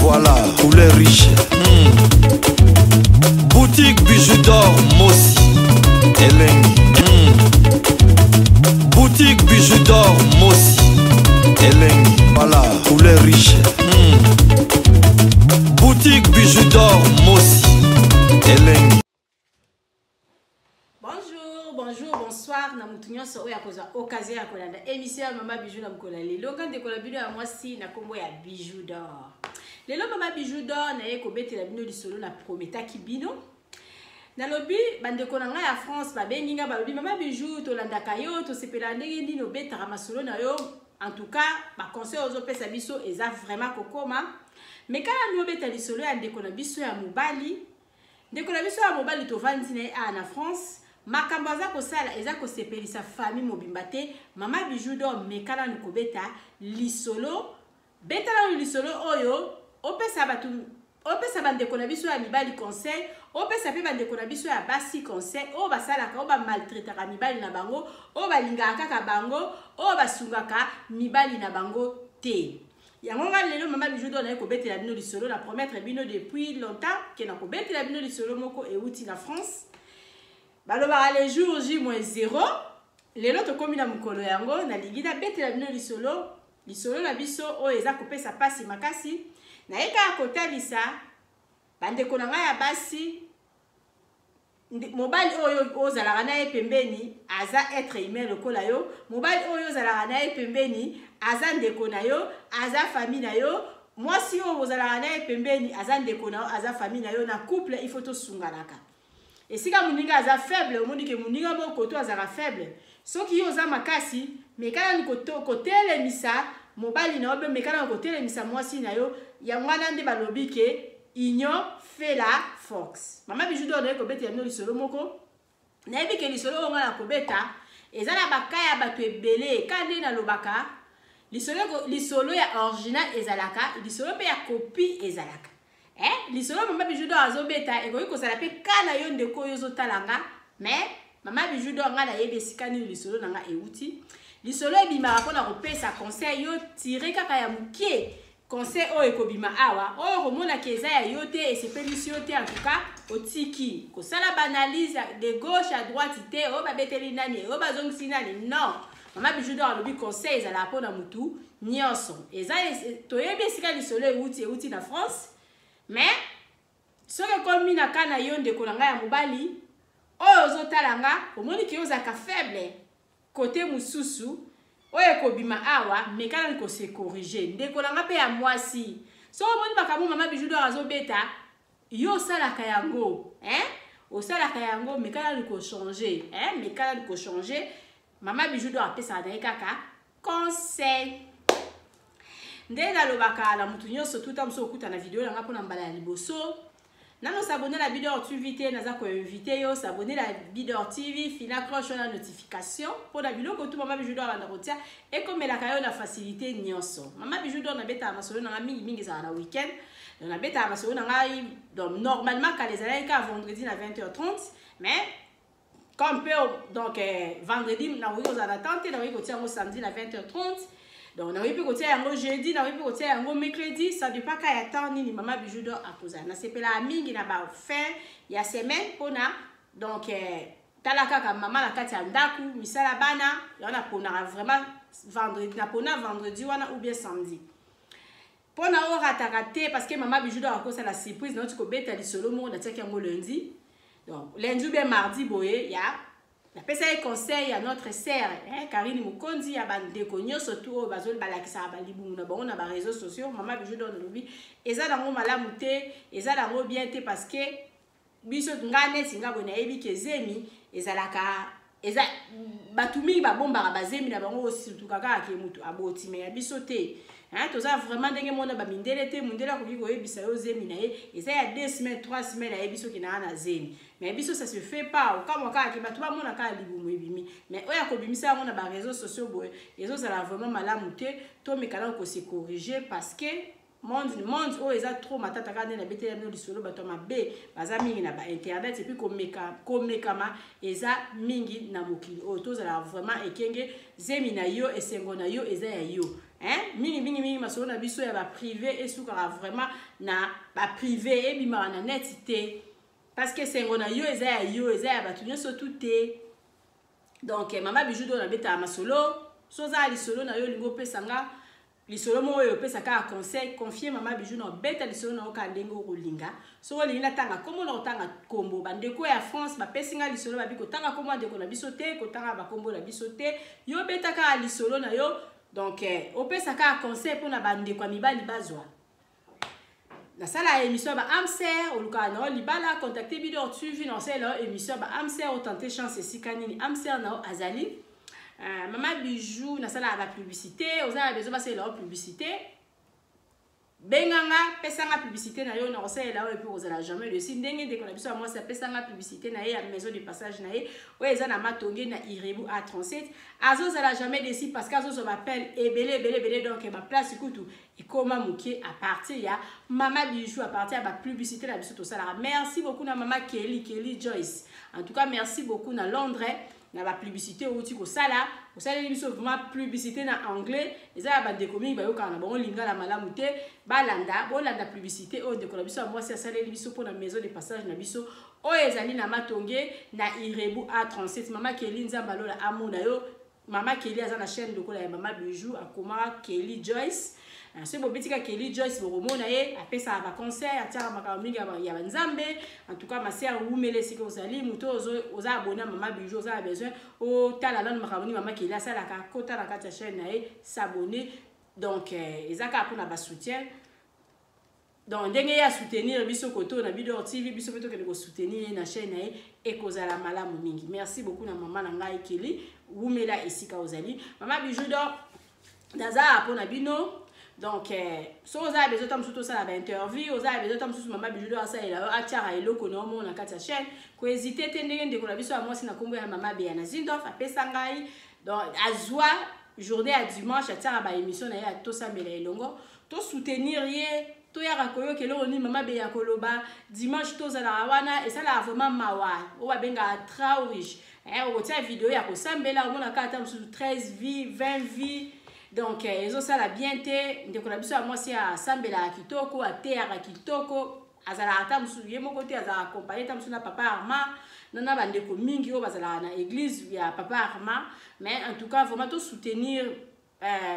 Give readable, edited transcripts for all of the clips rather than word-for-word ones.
Voilà, poulet riche. Boutique bijoux d'or, Mossi. Elengi. Boutique bijoux d'or, Mossi. Elengi. Voilà, poulet riche. Boutique bijoux d'or, Mossi. Elengi. Bonjour, bonsoir. Na mutunyo so ya koza occasion ya kolanda émission ya Mama Bijou na mkola lelo ngande kola bino ya mwasi na kombo ya Bijou d'or. Lelo Mama Bijou d'or na ye kobetela bino lisolo na prometaki bino. Na lobi bande konanga ya France ba benginga ba lobi Mama Bijou to landa kayo to sepela ndenge ndino betara masolo na yo. En tout cas, ba conseil aux opesa biso eza vraiment kokoma. Mais kala no beta lisolo ya ndeko na biso ya mobali. Ndeko na biso ya mobali to vandi na France. Makambo aza kosala eza kosepelisa famille mobimba te. Mama Bijou d'or mekala nikobeta lisolo betala lisolo oyo opesa bandeko na biso ya mibali conseil, opesa pe bandeko na biso ya basi conseil, o basalaka o ba maltraitaka mibali na bango, o balingaka kaka bango, o basungaka mibali na bango te. Yango nga lelo Mama Bijou d'or na kobetela bino lisolo na promettre bino depuis longtemps ke na kobetela bino lisolo moko euti na France. Balobara les jours J-0 lelo tokomi na mukolo yango na ligida betela bino lisolo na biso o eza kopesa pasi makasi na eka kotalisa bandeko na ngai ya basi mobali oyo ozalaka na ye pembeni aza être humain lokola yo, mobali oyo ozalaka na ye pembeni aza ndeko na yo, aza famille na yo, mwasi oyo ozalaka na ye pembeni aza ndeko na yo, aza famille na yo. Na couple il faut to sunganaka. Et si ka muninga aza faible, on dit que muninga moko to azara faible. Soki yo za makasi, mekala ni kotele misa, mobali na obe mekala kotele misa mwasi na yo, ya mwana nde balobi ke union fait la force. Mama Bijou d'or na ko beta no lisolo moko. Na yebi ke lisolo nga na ko beta, ezala bakaya bato ebele kande na lobaka. Lisolo ya original ezalaka, lisolo pe ya copie ezalaka. Lisolo Mama Bijou d'or azobeta ekoki kozala pe kana yo ndeko yo zotalanga, mais Mama Bijou d'or nga na yebi sikani lisolo nanga euti. Lisolo ebimaka mpona kopesa conseil yo tire kaka ya mukie. Conseil oyo ekobima awa oyo komona ke eza ya yo te esepelisi yo te en tout cas otiki kosala banalise de gauche à droite te o babeteli nani o bazongisi nani. Non, Mama Bijou d'or alobi conseil ezala mpona mutu nyonso. Eza toyebi esika lisolo euti na France. Mais soki komi na kana yo ndeko na ngai ya mobali oyo ozotalanga omoni ke ozaka faible côté mususu oyo ekobima awa mekala niko se corriger ndeko na ngai pe ya mwasi. So omoni makambo Mama Bijou d'or azobeta yo osalaka yango osalaka yango mekala niko changer mekala niko changer. Mama Bijou d'or apesaka na ye kaka conseil. Nde nalobaka na mutu nyonso tuta muso okuta na video nanga mpona mbala ya liboso nano s'abonner la Bijou d'or TV te naza ko inviter yo s'abonner la Bijou d'or TV fina cloche na notification mpona biloko tu Mama Bijou d'or banda kotia ekomelaka yo na facilité nyonso. Mama Bijou d'or na beta masolo nanga mingi za na weekend na beta masolo nanga donc normalement quand les allez ka vendredi na 20h30 mais comme peu donc vendredi na oui aux attentes na oui kotia ngo samedi na 20h30. Donc, on a eu côté yango jeudi, on a eu côté yango mercredi, ça dépend quand il y a temps ni Mama Bijou d'or à cause. Na c'est la mingi na ba fin, il y a semaine pona. Donc talaka ka mama la kati ndaku, misala bana, on a pona vraiment vendredi, na pona vendredi ou bien samedi. Pona o raté parce que Mama Bijou d'or à cause la surprise, donc tu ko beta li solo mo na tia yango lundi. Donc lundi ou bien mardi boye, ya la pesa e conseil à notre sœur Karine Mukondi ya bandeko nyonso tout bazol balakisa balibu na bango na ba réseaux sociaux. Mama Bijou d'or lobi eza dango malamu te, eza dango bien te parce que biso ngane singa bona yebi ke zemi ezalaka eza batumi ba bomba ba zemi na bango surtout kaka ke mutu aboti mais biso te toza vraiment ndenge mona ba mindele te mundela ko biko yebisa yo zemi na ye eza ya 2 semaines 3 semaines ya biso kina na zemi mais biso ça se fait pas comme ka ke batu ba mona ka libumu ebimi mais oya ko bimisa ngo na ba réseaux sociaux boye ezo ça vraiment malamu te to mekala ko se corriger parce que monde oh eza trop matata kana na betela no lisolo bato mabe baza mingi na ba internet et puis komekama eza mingi na mokili o to za vraiment ekenge zemi na yo esengo na yo eza ya yo mingi masolo na biso ya ba privé et sukara vraiment na ba privé et bima na netité parce que sengo na yo eza ya batu nyonso tout te. Donc mama bijou do na beta masolo soza lisolo na yo lingo pesanga lisolo mo yo pesaka conseil confier mama bijou na beta lisolo na oka ndengo kolinga so linga tanga komo na tanga kombo bandeko ya France ba pesinga lisolo ba biko tanga komo ndeko na biso te ko tanga ba kombo na biso te yo beta ka lisolo na yo. Donc opesaka conseil pour na bandeko mibali bazwa na sala émission ba amser oluka na libala contacter bido tu financer la émission ba amser o tenter chance sikanini amser na azali mama bijou na sala ba publicité oza besoin passer la publicité benganga pesanga publicité na yo na osala la et puis ozala jamais le signe ndenge de ko biso moi ça pesanga publicité na ye à maison de passage na ye o eza na matonge na Irebu A37 azozala jamais desi parce qu'azo m'appelle ebele donc ma place ikutu et comment mukie à partir ya mama bijou à partir ya ba publicité na biso to sala. Merci beaucoup na mama Kelly Joyce, en tout cas merci beaucoup na Londres na ba publicité outi ko sala biso vraiment publicité na anglais eza ba de comique ba yoka na bon lingala malamu te balanda bolanda publicité o de ko biso moi ça sala biso pour na maison de passage na biso o ezali na matonge na Irebu A37 mama Kelly nzamba lola amona yo mama Kelly aza na chaîne lokola ya mama bijou akoma Kelly Joyce. Ce bobitika Kelly Joyce boromona ye apesa ba concert atara makamingi ya banzambe. En tout cas ma sœur Oumele sika ozali muto oza abonné mama bijou oza besoin o tala na makamoni mama Kelly asala ka kota na kata chaîne na ye s'abonner. Donc ezaka pour na ba soutien. Donc ndenge ya soutenir biso koto na Bidor TV biso peto ke ko soutenir na chaîne na ye et kozala malamu mingi. Merci beaucoup na mama na ngai Kelly Oumela esika ozali mama bijou do daza pour na bino. Donc so oza besoin tam surtout ça la interview oza besoin tam surtout mama bijou do asa ela atiara eloko no mo na kati ya chaîne ko hésiter te ndenge ndeko na biso ya mwasi na kombo ya mama be na Zindof apesa ngai. Donc azwa journée à dimanche atiara ba émission na ya to sambela elongo to soutenir ye to ya rakoyo kelo ni mama be ya koloba dimanche to zala wana et ça la vraiment mawa o ba benga traurish o tia vidéo ya ko sambela o mona kata msu 13 vies 20 vies. Donc ezo sala bien te ndeko na biso ya mwasi ya sambela kitoko ateara kitoko azala ata msu ye moko te azala accompagner ta msu na papa Arma nana bandeko mingi o bazala na église ya papa Arma. Mais en tout cas vraiment to soutenir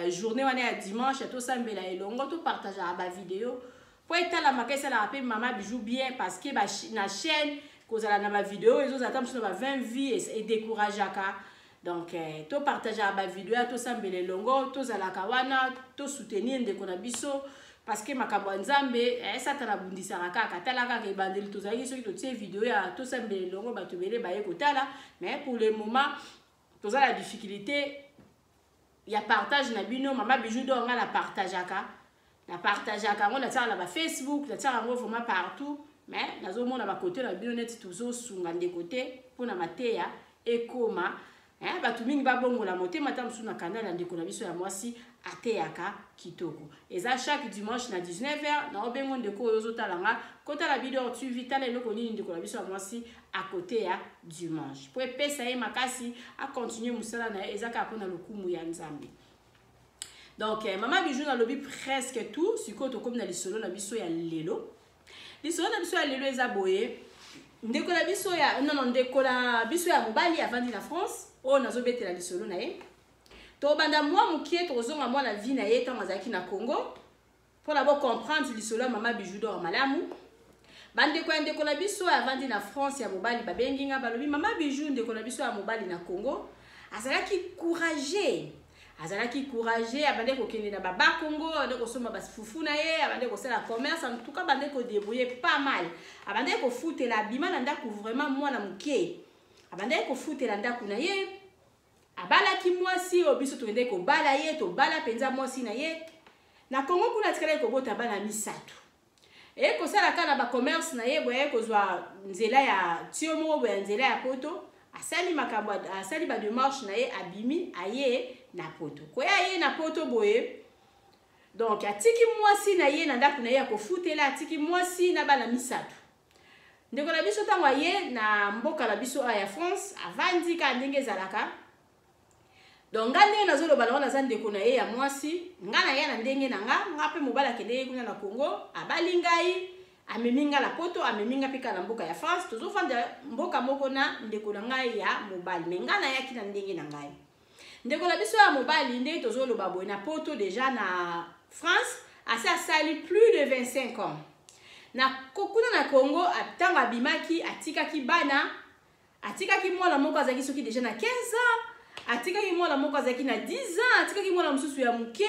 journée wana ya dimanche to sambela elongo to partager ba vidéo pour etala makesa la rappeler mama bijou bien parce que ba na chaîne kozala na ba vidéo ezo ata msu na ba 20 vies et décourageaka. Donc to partager ba vidéo to sambele longo to zalaka wana to soutenir ndeko na biso parce que makambo nzambe satana bundisa kaka talaka ke bandeli to zali soki to tie vidéo ya to sambele longo ba to bele ba ekotala. Mais pour le moment to za la difficulté ya partage na bino mama bijou do nga la partageaka on la tala ba Facebook la tala ngo vraiment partout. Mais nazo mona ba côté na bino net tuzo sunga de côté pour na mateya ekoma batu mingi babongola motema ta msu na canal ya ndeko na biso ya mwasi ateyaka kitoko. Eza chaque dimanche na 19h na obengo ndeko ozo talanga kota la Bidor TV tala eloko nini ndeko na biso ya mwasi à côté ya dimanche. Po epesa ye makasi a continuer musala na ezaka apona lokumu ya nzambe. Donc mama bijou na lobi presque tout sikoto comme na lisolo na biso ya lelo. Lisolo na biso ya lelo eza boye ndeko na biso ya ndeko na biso ya mobali avandi na France o nazobetela lisolo na ye to banda mwa mukie tozonga mwa na vie na ye tango azalaki na Congo pour d'abord comprendre lisolo ya mama bijou do malamu. Bandeko ya ndeko na biso avandi na France ya mobali babenginga balobi mama bijou ndeko na biso ya mobali na Congo azalaki courageux abande kokende na baba Congo abande kosomba basifufu na ye abande kosala commerce en tout cas abande ko débrouiller pas mal abande ko futela bima na ndako vraiment mwana mukie abande ko futela ndako na ye abalaki mwasi obiso to ndeko bala ye to bala penza mwasi na ye na Congo kuna tikala ko bota bana misato e ko sala kana ba commerce na ye boye ko zwa nzela ya tiomo boye nzela ya poto asali makambo asali ba démarche na ye abimi aye na poto ko ya ye na poto boye. Donc atiki mwasi na ye na ndako na ye ko futela atiki mwasi na bana misato ndeko na biso tango ye na mboka na biso ya France avandi ka ndenge zalaka donc nga ndenge nazoloba nango naza ndeko na ye ya mwasi nga na ye na ndenge na nga mpe mobali akende ye kuna na Congo abali ngai amemi nga na poto amemi nga mpe kaka na mboka ya France tozofanda mboka moko na ndeko na ngai ya mobali me nga nayaki na ndenge na ngai ndeko na biso ya mobali ndenge tozoloba boye na poto deja na France asi asali plus de 25 ans na kuna na Congo ntango abimaki atikaki bana atikaki mwana moko azalaki soki deja na 15 ans atikaki mwana moko azalaki na 10 ans atikaki mwana mosusu ya moke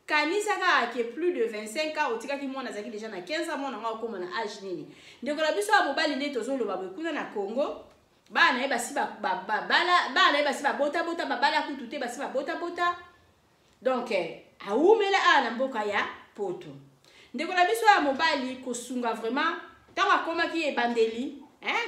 kanisa kaka ke plus de 25 ans otikaki mwana azalaki deja na 15 ans mwana nga okoma na age nini ndeko na biso ya mobali nde tozoloba boye kuna na Congo bana ye basi bana ye basi babota babala kutu te basi babota donc awumela a na mboka ya poto ndeko na biso ya mobali kosunga vraiment ntango akomaki ebandeli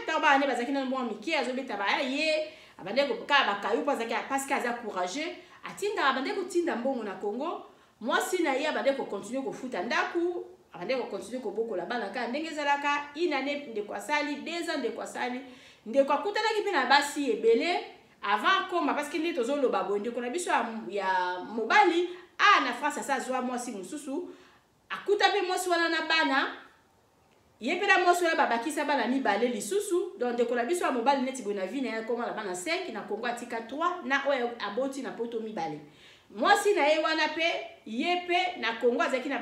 ntango bana ne bazalaki na mwa mike azobeta baya ye abande kaka bakayu parce que aza courageux atindaka abande kotinda mbongo na Congo mwasi na ye abande kocontinue kofuta ndaku abande kocontinue kobokola bana kaka ndenge ezalaka une année ndeko asali 2 ans ndeko asali ndeko akutanaki mpe na basi ebele avant koma parce que nde tozoloba boye ndeko na biso ya mobali na France asa azwa mwasi mosusu akuta mpe mwasi wana na bana ye mpe na mwasi wana babakisa bana mibale lisusu donc ndeko na biso ya mobali neti boye na vie na ye akoma na bana 5 na Congo atika 3 na oyo aboti na poto mibale mwasi na ye wana mpe ye mpe na Congo azalaki na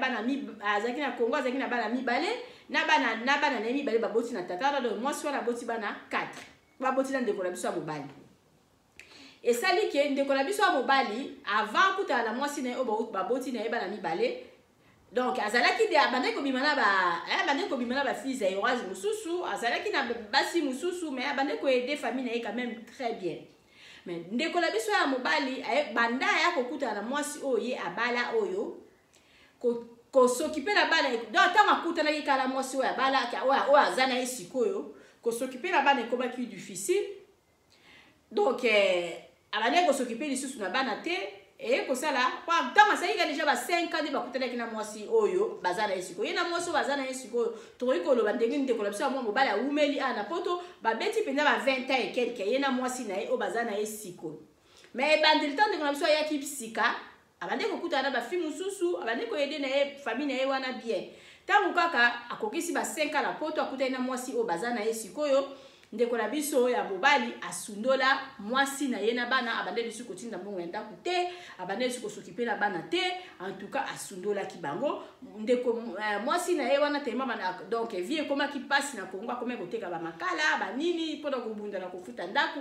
bana mibale na bana na ye mibale baboti na tata donc mwasi wana aboti bana 4 baboti na ndeko na biso ya mobali esali ke ndeko na biso ya mobali avant kutala na mwasi na ye oyo baboti na ye bana mibale donc azalaki de abandaki kobima na ba fils ya Yorazi mosusu azalaki na basi mosusu mais abandaki koaider famille na ye quand même très bien mais ndeko na biso ya mobali banda ya kokutana na mwasi oyo ye abala oyo kosokipe na bana donc ntango akutanaki kala mwasi oyo abala oyo aza na ye sikoyo kosokipe na bana ekomaki difficile donc abandaki kosokipe lisusu na bana te kosala ntango asalika deja ba 5 ans nde bakutanaki na mwasi oyo baza na ye sikoyo ye na mwasi oyo baza na ye sikoyo tokoki koloba ndenge ndeko na biso ya mwa mobali awumeli na poto babeti mpenza ba 20 ans ekelke ye na mwasi na ye oyo baza na ye sikoyo mais ebandeli ntango ndeko na biso ayaki psika abandeki kokutana na bafi mosusu abandeki koyede na ye famille na ye wana bien ntango kaka akokisi ba 5 ans na poto akutani na mwasi oyo baza na ye sikoyo ndeko na biso ya mobali asundola mwasi na ye na bana abande biso kotinda mbongo ya ndako te abande biso kosokipe na bana te en tout cas asundolaki bango ndeko mwasi na ye wana tellement donc vie ekomaki pasi na Congo akomaki koteka bamakala banini mpona kobunda na kofuta ndako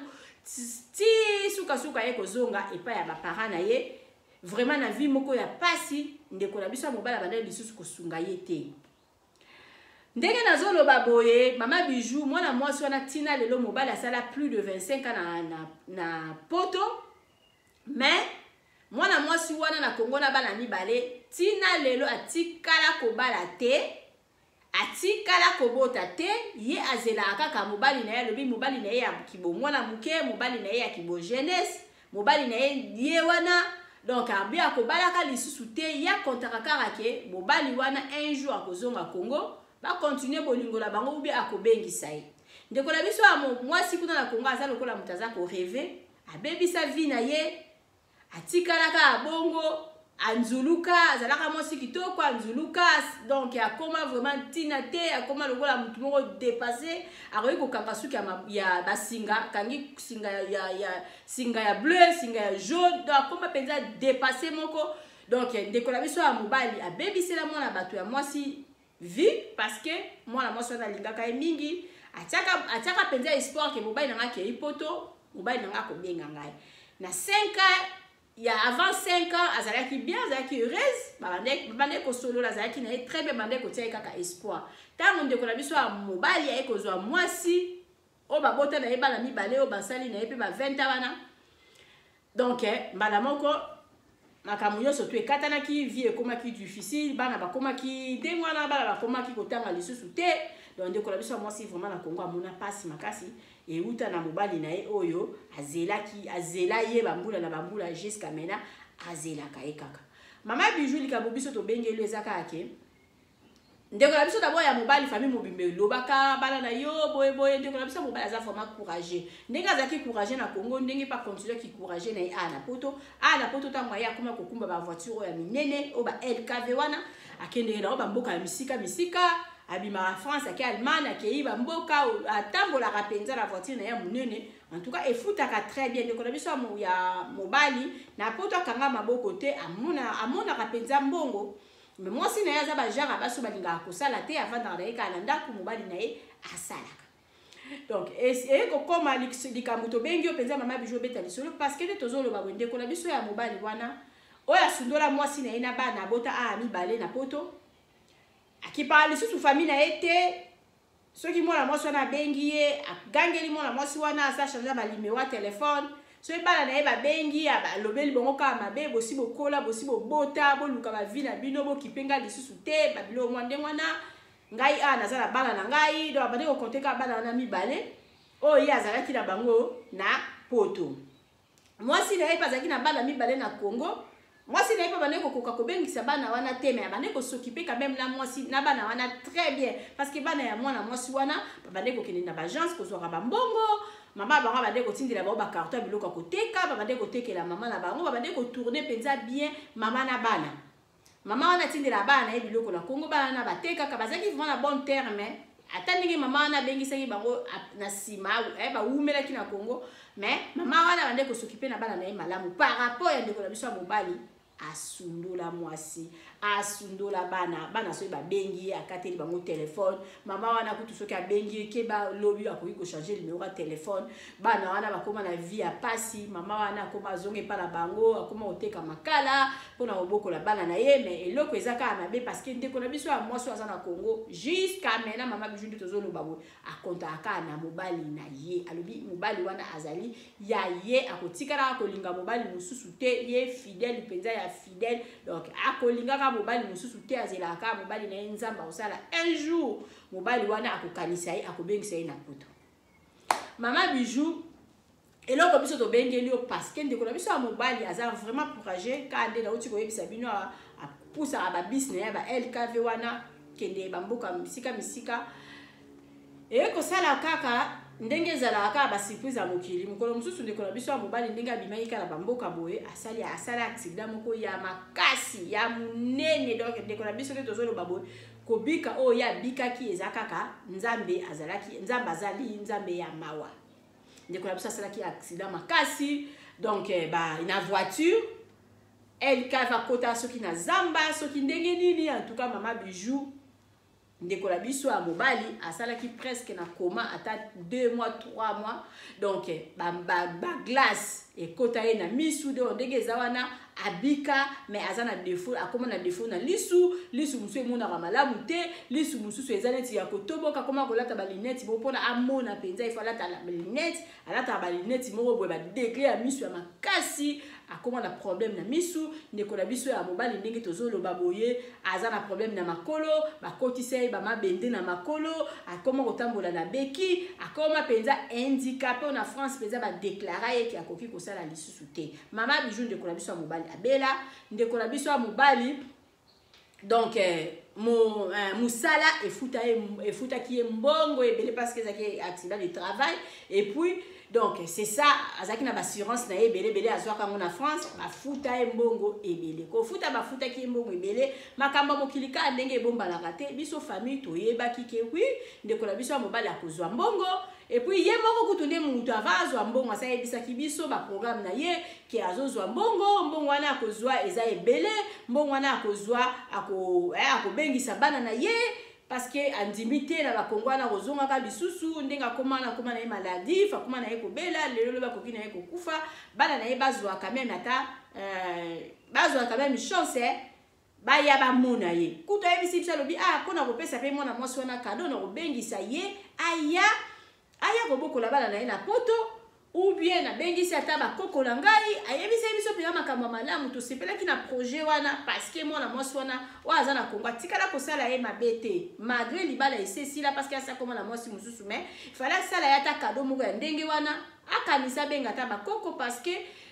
ti sukasuka ye kozonga epai ya baparent na ye vraiment na vie moko ya pasi ndeko na biso ya mobali abande lisusu kosunga ye te ndenge nazoloba boye mama Bijou mwana mwasi wana tina lelo mobali asala plus de 25 ans na poto mais mwana mwasi wana na Congo na bana mibale tina lelo atikala kobala te atikala kobota te ye azela kaka mobali na ye lobi mobali na ye ya kibo mwana muke mobali na ye ya kibo jeunesse mobali na ye wana donc abi akobalaka lisusu te ya kontaka kaka ke mobali wana un jour akozonga Congo ba continuer bolingo la bango ubi akobengisa ye ndeko na biso ya mwasi kuna na Congo aza lokola mutaza ko rêver abebisa vie na ye atikalaka abongo anzuluka azalaka mwasi kitoko anzuluka donc akoma vraiment tina te akoma lokola mutu moko dépassé akoki kokanga suki ya basinga kangi singa ya bleu singa ya jaune donc akoma penza dépassé moko donc ndeko na biso ya mobali abebisela mwana bato ya mwasi vie parce que mwana mwasi wana alingaka ye mingi atiaka penza espoir ke mobali nanga ke ipoto mobali nanga kobenga ngai na 5 ans ya avant 5 ans azalaki bien azalaki heureuse babande kosolola azalaki na ye très bien bande kotia ye kaka espoir ntango ndeko na biso ya mobali aye kozwa mwasi oyo babota na ye bana mibale oyo basali na ye mpe ba 20 ans wana donc mbala moko makambo nyonso to ekatanaki vie ekomaki difficile bana bakomaki ndenge wana bana bakomaki kotanga lisusu te donc ndeko na biso ya mwasi vraiment na Congo amona pasi makasi euta na mobali na ye oyo azela ye bambula na bambula jusqu'à maintenant azelaka ye kaka mama Bijou likambo biso tobengeli eza kaka ke ndeko na biso d'abord ya mobali famille mobimbe lobaka bala na yo boye boye ndeko na biso mobali aza vraiment courageux ndenge azaki courageux na Congo ndenge pas continuer ki courageux na ana poto tango ya kuma kokumba ba voiture ya minene o ba LKV wana akende na ba mboka ya misika abima France ake Allemagne ake ba mboka atambola rapenza la voiture na ya munene en tout cas efutaka très bien ndeko na biso ya mobali na poto kanga maboko te amona rapenza mbongo. Mais moi si na yaza ba jara baso balinga kosala te avant d'arrêter na ndako mobali na ye asalaka. Donc ko koma likambuto bengi openza mama Bijou beta lisolo parce que tozolo ba wende ko na biso ya mobali wana oya sundola moi si na ina bana bota a mibale na poto akipali susu famille na ete soki mwana moi so na bengi ye agangeli mwana moi si wana asa changer ba numéro téléphone. So ebala na eba bengi lobeli bongo ka mabe bosi bokola bosi bobota boluka ba vie na bino bo kipenga lisusu te babilo mwande mwana ngai nazala bala na ngai do abade ko konteka bala na mibale o ya azalaki na bango na poto. Moi si na eba zaki na bala mibale na Congo moi si na eba bane ko koka ko bengisa bana wana te mais bane ko s'occuper quand même na moi si na bana wana très bien parce que bana ya mwana moi si wana bane ko kende na ba agence ko zora ba mbongo. Maman bango bande ko tindela ba carton biloko ko teka bande ko tekela maman na bango bande ko tourner penza bien maman na bana maman wana tindela bana e biloko na Congo bana na bateka ka bazaki vraiment na bon terme atandingi maman na bengisa bango na sima ba umela ki na Congo mais maman wana bande ko s'occuper na bana na e malamu par rapport ya ndeko na biso mobali asundola mwasi asundola bana so ba bengi akateli bango téléphone mama wana kutu soki abengi ke ba lobi akoki ko changer numéro ya téléphone bana wana bakoma na vie ya pasi mama wana akoma zonge pa na bango akoma oteka makala pona obokola bana na ye mais eloko ezaka mabe parce que ndeko na biso ya mwasi aza na Congo jusqu'à maintenant mama Bijou nde tozolo babo akontaka na mobali na ye alobi mobali wana azali ya ye akotikala akolinga mobali mususu te ye fidèle penza ya fidèle donc akolinga mobali mususu te azelaka mobali na nzamba osala un jour mobali wana akokanisa ye akobengisa ye na poto. Mama Bijou eloko biso to bengeli o parce que ndeko na biso mobali aza vraiment courageux ka nde na uti ko yebisa bino a poussa ba business ba LKV wana kende ba mboka misika e ko sala kaka ndenge ezalaka ba surprise ya mokili mokolo mususu ndeko na biso mobali ndenge abimaki kala ba mboka boye asala accident moko ya makasi ya munene donc ndeko na biso tozolo baboye kobika o ya bikaki ezakaka nzambe azali nzambe ya mawa ndeko na biso asalaki accident makasi donc ina voiture elle va kota soki na zamba soki ndenge nini en tout cas mama Bijou ndeko na biso ya mobali asalaki presque na coma ata 2 mois 3 mois donc ba glace ekota ye na misu de ndenge ezawana abika mais azana défaut akoma na défaut na lisu musu emona ba malamu te lisu mususu ezaneti ya kotoboka koma kolata ba lunette bo pona amona penza ifalata la lunette alata ba lunette moko boye ba degré ya misu ya makasi akoma na problème na misu ndeko na biso ya mobali ndenge tozolo baboye azana problème na makolo bakotise ba mabende na makolo akoma kotambola na beki akoma penza handicapé na France penza ba déclarer ki akoki kosala lisusu te. Mama Bijou ndeko na biso ya mobali abela ndeko na biso ya mobali donc musala efuta ki mbongo ebele parce que zaki accident de travail et puis donc c'est ça azaki na assurance na ebele azwaka ngo na France bafuta mbongo ebele ko futa bafuta ki mbongo ebele makamba mokilika ndenge ebombalaka te biso famille toyebaki ke oui ndeko na biso ya mobali akozwa mbongo et puis ye moko kutunde mutu avazwa mbongo asa yebisaki biso ba programme na ye ke azozwa mbongo wana akozwa eza ebele mbongo wana akozwa akobengisa bana na ye parce que andimité na ba kongwana kozonga ka bisusu ndenga koma na ye maladie fa koma na ye kobela lelo ba kokina ye kokufa bana na ye bazwa quand même ata bazwa quand même chance baya ba mona ye kuto yebisi biso lobi pona kopesa pe mona mwasi wana kado na kobengisa ye aya kobokola bana na ye na poto ou bien na bengisi ata bakokola ngai ayebisa biso pena makambo malamu to sepelaki na projet wana parce que mwana mwasi wana aza na Congo tikala kosala ye mabete malgré libala esesila parce que asa koma na mwasi mususu mais fala sala ya ta kado moko ya ndenge wana akanisa benga ta bakoko parce que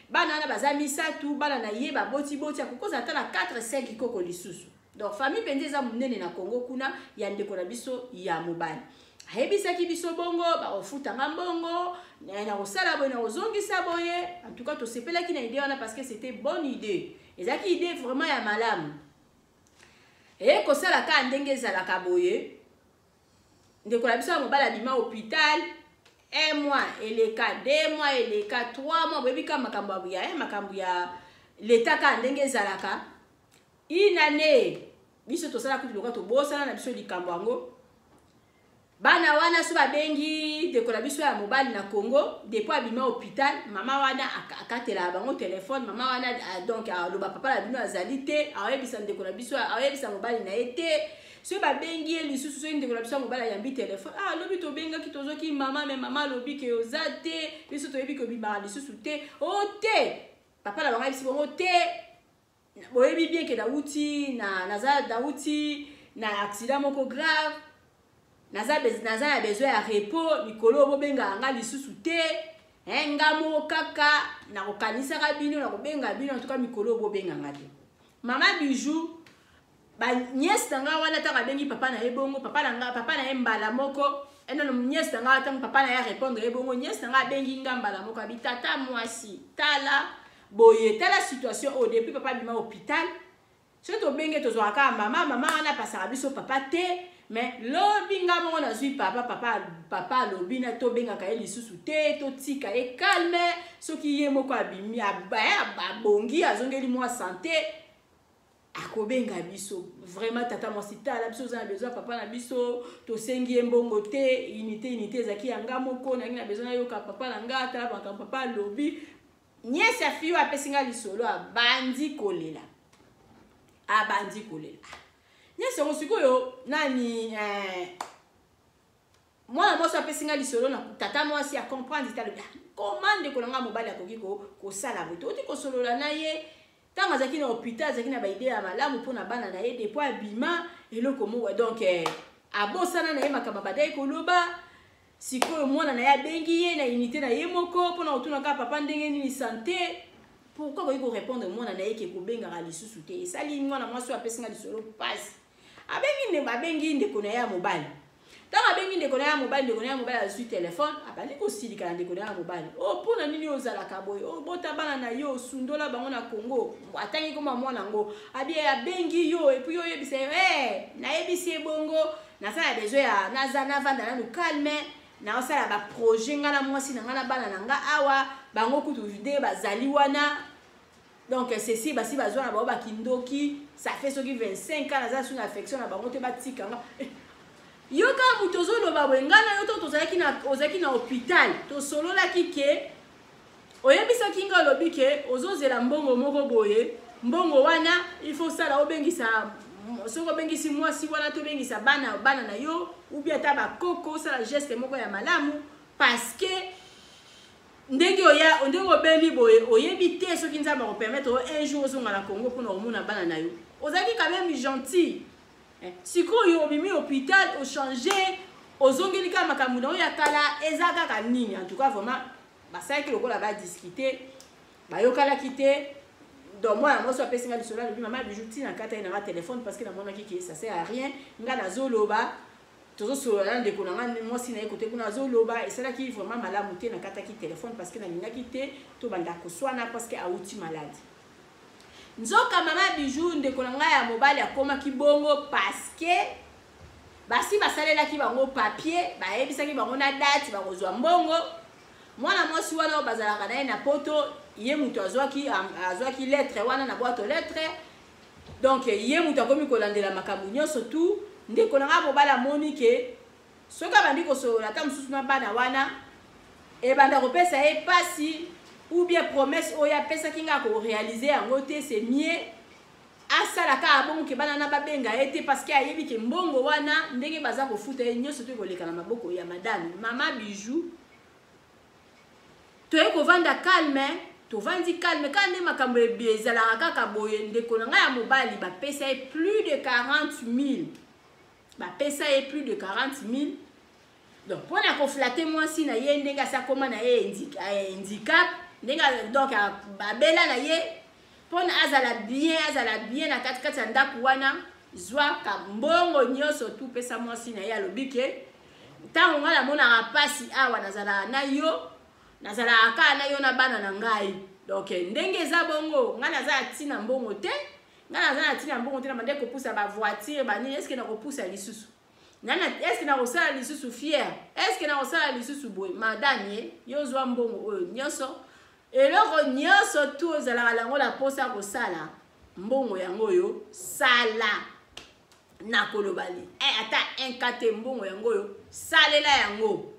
bana na bazamisa tu bana na ye baboti akokoza ata na 4-5 koko lisusu donc famille penza eza monene na Congo kuna ya ndeko na biso ya mobali ayebisaki biso bongo bakofutanga mbongo na kosala boye na kozongisa boye en tout cas tosepelaki na idée wana parce que c'était bonne idée ezalaki idée vraiment ya malamu e kosalaka ndenge ezalaka boye ndeko na biso ya mobali abima hôpital 1 mois eleka 2 mois eleka 3 mois boyebika makambo ya l'état ka ndenge ezalaka une année biso tosala kuti loka tobosana na biso likambo yango bana wana so babengi ndeko na biso ya mobali na Congo depuis abima hôpital mama wana akatela bango téléphone mama wana donc aloba papa la bino azali te ayebisa ndeko na biso ayebisa mobali na ete so babengi ye lisusu so ndeko na biso mobali ayambi téléphone lobi tobengaki tozoki mama mais mama lobi ke oza te biso toyebi ko bibara lisusu te o te papa la bango bisi bongo te boyebi bien ke dauti na accident moko grave naza ya besoin ya repos mikolo bobenga nga lisusu te ngamo kaka na kokanisaka bino na kobenga bino en tout cas mikolo bobenga nga te mama Bijou ba nièce tanga wana taka bengi papa na ebongo papa na mbala moko eno nièce tanga tanga papa na ya répondre ebongo nièce tanga bengi nga mbala moko bitata mwasi tala boye tala situation au début papa bima hôpital so to benge to zoaka mama wana pasaka biso papa te mais lobi nga mongo na zui papa lobi na to benga ka lisusu te to tika e calme soki ye moko abimi abongi azongeli mwa santé akobenga biso vraiment tata mwasi tala biso za besoin papa na biso to sengi mbongo te unité zaki yanga moko na ngina besoin yoka papa na nga tala papa lobi nièce ya fiyo apesinga lisolo abandi kolela nièce yango sikoyo nani mwana mwasi apesinga lisolo na tata mwasi acomprendre talobi komande kolanga mobali akoki kosala boye toti kosolola na ye ntango azalaki na hôpital azalaki na baide ya malamu mpona bana na ye depuis abima eloko moko donc abosana na ye makambo badai koloba sikoyo mwana na ye abengi ye na unité na ye moko mpona kotunaka papa ndenge nini santé pourquoi koki korépondre mwana na ye ke kobengaka lisusu te esali mwana mwasi oyo apesinga lisolo mpasi abengi ndeko na ye ya mobali ntango abengi ndeko na ye ya mobali azwi telefone abandi kosilika na ndeko na ye ya mobali mpona nini ozalaka boye obota bana na yo osundola bango na Congo atangi koma mwana yango abengi yo epui yo oyebisa ye nayebisi ye bongo nasala besoin ya navanda nanu calme naosala baprojet nga na mwasi na nga na bana na nga awa bango kutu nde bazali wana donc ceci basi bazwa na bango bakindoki ça fait soki 25 ans naza suna affection na bango te batikanga yo kaka mutu ozoloba boye nga na yo to ozalaki na hôpital tosololaki ke oyebisaki nga olobi ke ozozela mbongo moko boye mbongo wana il faut sala obengisa soko bengisi mwasi wana to bengisa bana na yo ou bien ta bakoko sala geste moko ya malamu parce que ndenge obeli boye oyebi te soki nzambe akopermettre un jour ozonga na Congo mpona komona bana na yo ozalaki quand même gentil sikoyo obimi hôpital ochange ozongeli kaka makambo na oyo ya kala eza kaka nini en tout cas vraiment basalaki lokola badiscute bayokalaki te donc moi mwasi apesinga lisolo alobi mama Bijou ntina kata ye nanga téléphone parce que namonaki ke ça sert à rien nga nazoloba tozosolola na ndeko nanga mwasi na ye kote kuna azoloba esalaki vraiment malamu te nakataki téléphone parce que nalingaki te tobanda koswana parce que awuti maladi nzoka mama Bijou ndeko nanga ya mobali akomaki bongo parce que basi basalelaki bango papier bayebisaki bango na date bakozwa mbongo mwana mwasi wana bazalaka na ye na poto ye mutu azwaki lettre wana na boîte aux lettres donc ye mutu akomi kolandela makambo nyonso tu ndeko nanga mobali amoni ke soki abandi kosolola ata mosusu na bana wana ebanda kopesa ye pasi ou bien promesse oyo apesaki nga korealize yango te c'est mieux asalaka abongo ke bana na babenga ye te parce que ayebi ke mbongo wana ndenge baza kofuta ye nyonso to ekoleka na maboko ya madame mama Bijou toye kovanda calme tovandi calme quand nde makambo ezalaka kaka boye ndeko nanga ya mobali bapesa ye plus de 40 000 bapesa ye plus de 40 000 donc mpona koflate mwasi na ye ndenge asakoma na ye handicap ndenge donc babela na ye mpona azala bien na katikati ya ndako wana zwaka mbongo nyonso tu pesa mwasi na ye alobi ke ntango nga namonaka mpasi awa nazalaka na yo nazalaka kaka na yo na bana na ngai. Donc ndenge eza bongo nga naza na ntina mbongo te, nga naza na ntina mbongo te na bande kopusa bavoiture banini. Eske nakopusa lisusu eske nakosala lisusu fier, eske nakosala lisusu boye? Madame ye yo zwa mbongo oyo nyonso, eloko nyonso tu ozalaka nango na posa kosala mbongo yango oyo sala na kolobali ata enkate mbongo yango oyo salela yango.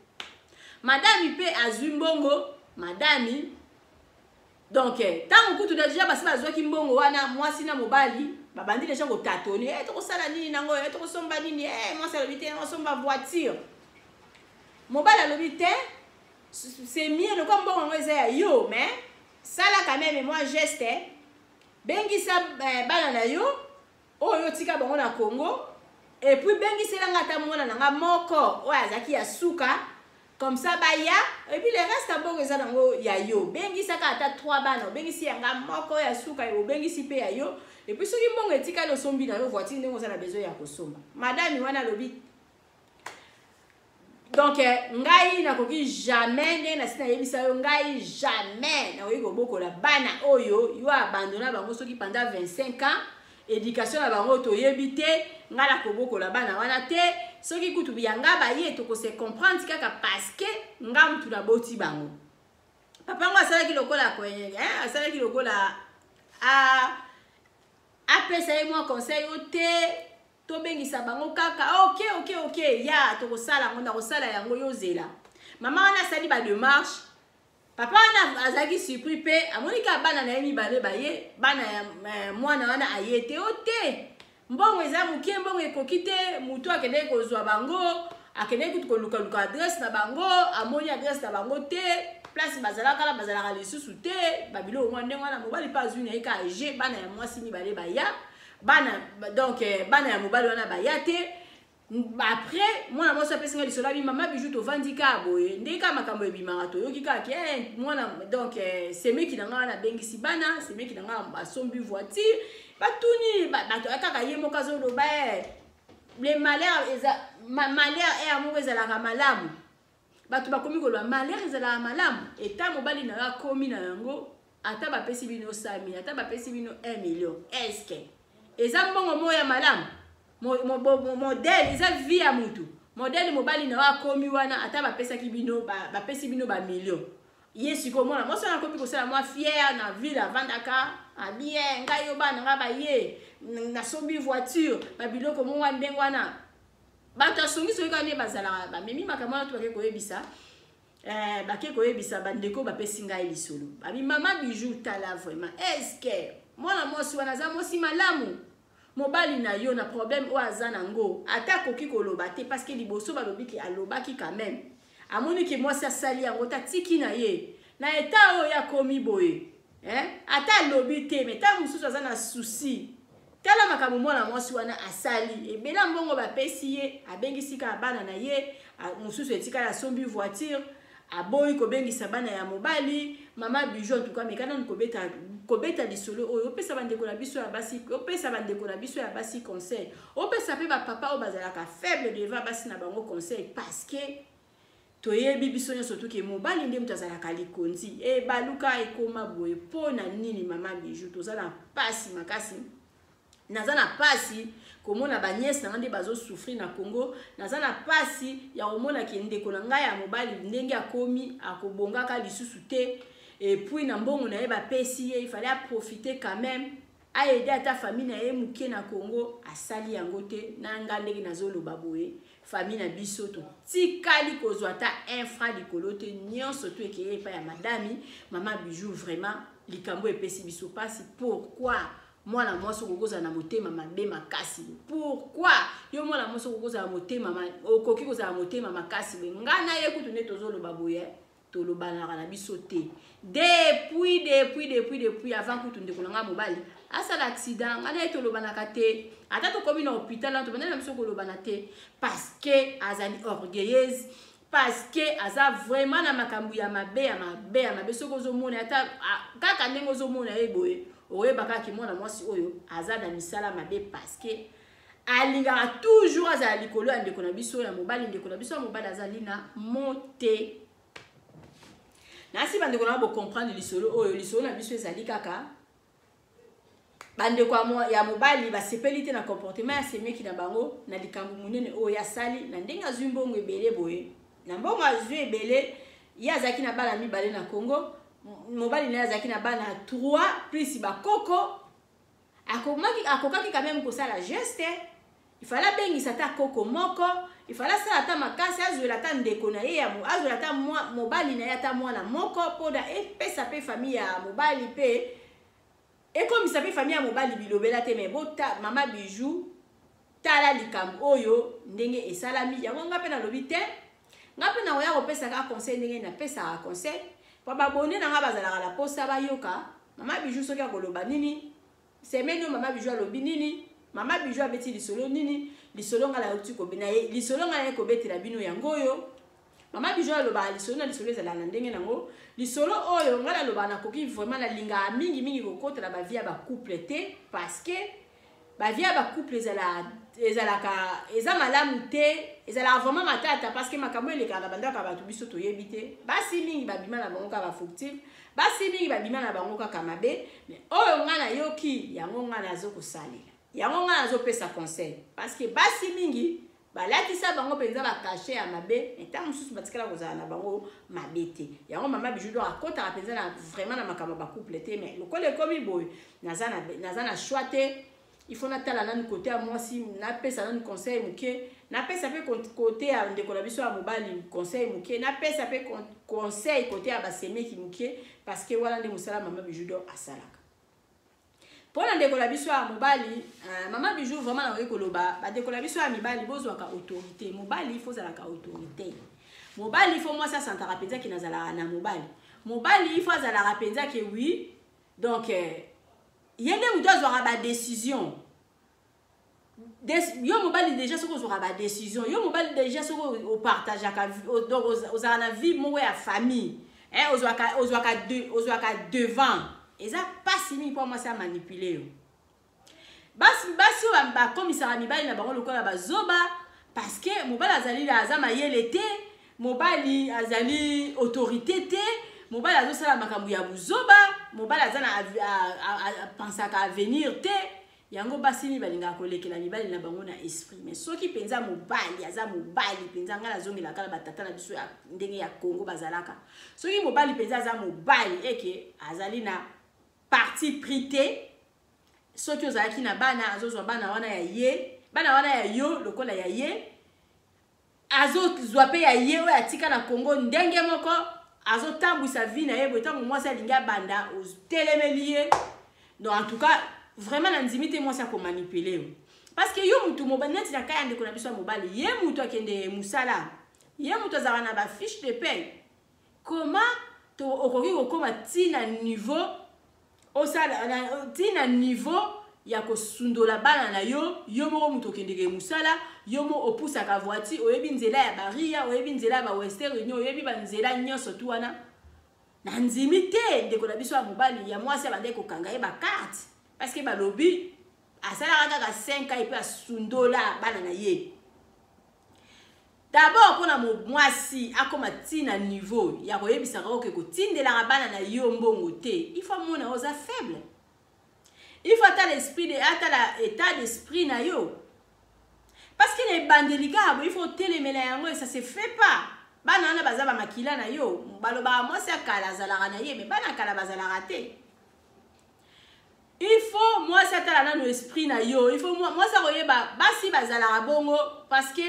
Madame pe azwi mbongo madame. Donc tango kutu deja basi bazwaki mbongo wana mwasi na mobali babandi deja kotatone tokosala nini nango tokosomba nini mwasi alobi te nakosomba voiture. Mobali alobi te c'est mieux le comme bon eza yo mais sala quand même moi geste bengisa bana na yo oyo tika bango na Congo et puis bengisela ngata mwana nanga moko oyo azaki ya suka comme ça baya et puis le reste bongo eza nango ya yo bengisa ka ata 3 bana bengisi yanga moko ya suka yo bengisi pe ya yo et puis soki mbongo etika lo sombi na yo voiture ndenge oza na besoin ya kosomba. Madame wana lobi donc ngai nakoki jamais nde na sina yebisa yo ngai jamais nakoki kobokola bana oyo yo abandona bango soki pendant 25 ans éducation na bango toyebi te nga na kobokola bana wana te soki kutu biyanga baye tokose comprendre kaka parce que nga mutu na boti bango. Papa ngo asalaki lokola asalaki lokola apesa ye mwa conseil o te to bengisa bango kaka ok ya tokosala ngo na kosala yango yozela. Mama wana asali ba démarche, papa wana azaki surpris pe amonika bana na ye mibale baye bana ya mwana wana ayete o te mbongo eza muke mbongo ekoki te mutu akende kozwa bango akende kutu koluka adresse na bango amoni adresse na bango te place bazalaka lisusu te babilo mwa ndenge wana mobali pa azwi na ye ka age bana ya mwasi mibale baya bana donc bana ya mobali wana baya te. Après mwana mwasi apesinga lisolo abi mama bijou tovandi ka boye ndeka makambo ebimaka toyoki kaka mwana donc semeki na nga wana bengisi bana semeki na nga basombi voiture batuni bato kaka ye moko azoloba le malheur eza malheur amour ezalaka malamu bato bakomi koloba malheur ezalaka malamu eta mobali na nga komi na yango ata bapesi bino 100 000 ata bapesi bino 1 million eske eza mbongo mo ya malamu modèle eza vie ya mutu modèle mobali na wa komi wana ata bapesaki bino bapesi bino ba million yesu ko mona moso na komi kosala moi fier na ville avandaka bien ngai yo bana nga baye na sombi voiture babiloko mo wana ndenge wana bato asongi soki kane bazala bamemi makambo wana to bake koyebisa bake koyebisa bandeko bapesi ngai lisolo babi mama bijou tala vraiment est-ce que mwana mosi wana za mosi malamu mobali na yo na problème o azana ngo ata koki koloba te parce que liboso balobi ki alobaki quand même amoni ki mwasi asali yango ta tiki na ye na eta o ya komi boye ata lobi te mais ta mususu azana souci tala makambo mwana mwasi wana asali ebela mbongo bapesi ye abengisi ka bana na ye mususu etika ya sombi voiture aboyi kobengisa bana ya mobali mama bijou en tout cas mekana kobeta lisolo oyo opesa bandeko na biso ya basi opesa bandeko na biso ya basi conseil opesa pe ba papa o bazalaka faible devant basi na bango conseil parce que toyebi biso nyonso to ke mobali nde mutu azalaka likonzi baluka ekoma boye pona nini mama bijou tozala pasi makasi naza na pasi komona banyesi na nde bazo souffrir na Congo naza na pasi ya komona ke ndeko na ngai ya mobali ndenge akomi akobongaka lisusu te et puis na mbongo na ye bapesi ye il fallait profiter quand même a aider ata famille na ye muke na Congo asali yango te na nga ndenge nazoloba boye famille na biso to tikali kozwa ta infra likolo te nyonso to ekeye pa ya madame mama bijou vraiment likambo epesi biso pasi. Pourquoi mwana mwasi kokoza na motema mabe makasi? Pourquoi yo mwana mwasi kokoza na motema okoki koza na motema makasi ngana ye kutu ne tozoloba boye tolobanaka na biso te depuis avant kutu ndeko na nga mobali asala accident ngana ye tolobanaka te ata tokomi na hôpital na tobandela biso kolobana te parce que azali orgueilleuse parce que aza vraiment na makambo ya mabe soko ozomona ata kaka ndenge ozomona ye boye oyebaka ki mwana mwasi oyo aza na misala mabe parce que alingaka toujours azala likolo ya ndeko na biso ya mobali ndeko na biso ya mobali azali na mote nasi bandeko na bo comprendre lisolo oyo lisolo na biso ezali kaka bandeko ya mobali basepeli te na comportement ya semeki na bango na likambo munene oyo ya sali na ndenge azwi mbongo ebele boye na mbongo azwi ebele ye azalaki na bana mibale na Congo mobali naye azalaki na bana 3 plus bakoko akokaki quand même kosala geste il fallait bengisa ta koko moko il fallait sala ta makasi azwela ta ndeko na ye azwela ta mobali na ye ata mwana moko poda epesa pe famille ya mobali pe ekomisa pe famille ya mobali bilobela te me bota mama Bijou tala likambo oyo ndenge esalami yango nga pe na lobi te nga pe na oya kopesa ka conseil ndenge na pesa conseil pa babone na nga bazalaka la posa bayoka mama Bijou soki akoloba nini semaine mama Bijou alobi nini mama Bijou abeti lisolo nini lisolo nga la yoki kobena ye lisolo nga ye kobetela bino yango oyo mama Bijou aloba lisolo na lisolo ezala na ndenge nango lisolo oyo nga la loba na koki vraiment na linga mingi kokotela ba vie ba couple te parce que ba vie ba couple eza malamu te ezala vraiment matata parce que makambo eleka na bandaka ba tubiso to yebite basi mingi babima na bango ka ba fautif basi mingi babima na bango ka mabe mais oyo nga na yoki yango nga na zo kosalela yango nga na zo pesa conseil parce que basi mingi balatisa bango penza ba cacher ya mabe eta mususu batikala kozala na bango mabete yango mama Bijou do akota penza na vraiment na makambo ba couple te mais lokole komi boy nazana choix te il faut natala nani côté à moi si na pesa nani conseil muke na pesa pe côté à ndeko na biso ya mobali conseil muke na pesa pe conseil côté à basemeki muke parce que wala ndi musala mama Bijou do asalaka pona ndeko na biso ya mobali mama Bijou vraiment na koloba ba ndeko na biso ya mibali bozwaka autorité mobali il faut zalaka autorité mobali il faut moi ça santara penza ki nazala na mobali il faut zalaka penza ki oui donc yende muto azwaka ba décision yo mobali déjà soko ozwaka ba décision yo mobali déjà soko o partageaka donc ozala na vie moko ya famille ozwaka devant eza pasi mingi pour moi ça manipuler yo basi ba komisara mibali na bango lokola bazoba parce que mobali azali la aza mayele te mobali azali autorité te mobali azosala makambo ya buzoba mobali aza na pensaka avenir te yango basi mi balinga kolekela mibali na bango na esprit mais soki penza mobali aza mobali penza ngala zongela kala batata na biso ya ndenge ya Congo bazalaka soki mobali penza aza mobali eke azali na parti prité soki ozalaki na bana azozwa bana wana ya ye bana wana ya yo lokola ya ye azozwa pe ya ye oyo atika na Congo ndenge moko azotambwisa vie na ye botango mwasi alinga banda otelemeli ye donc en tout cas vraiment na ndimite mwasi akomanipuler parce que yo mutu mobali neti na kaya ndeko na biso mobali ye mutu akende musala ye mutu azala na ba fiche de paie comment to okoki kokoma tina niveau osala tina niveau ya kosundola bana na yo moko mutu okendeke musala yo mo opusaka voiture oyebi nzela ya baria oyebi nzela ya ba Western Union oyebi ba nzela nyonso tu wana na nzimi te ndeko na biso ya mobali ya mwasi abande kokanga ye ba carte parce que balobi asalaka kaka 5 ans epe asundola bana na ye d'abord pona mwasi akoma tina niveau ya koyebisaka oke kotindelaka bana na yo mbongo te il faut mona oza faible il faut ata l'esprit de ata la état d'esprit na yo parce que les bandelika il faut telemela yango ça se fait pas bana na bazaba makila na yo baloba mwasi akala zalaka na ye mais bana kala bazalaka te il faut moi ça ata la no esprit na yo il faut moi ça koyeba basi bazalaka bongo parce que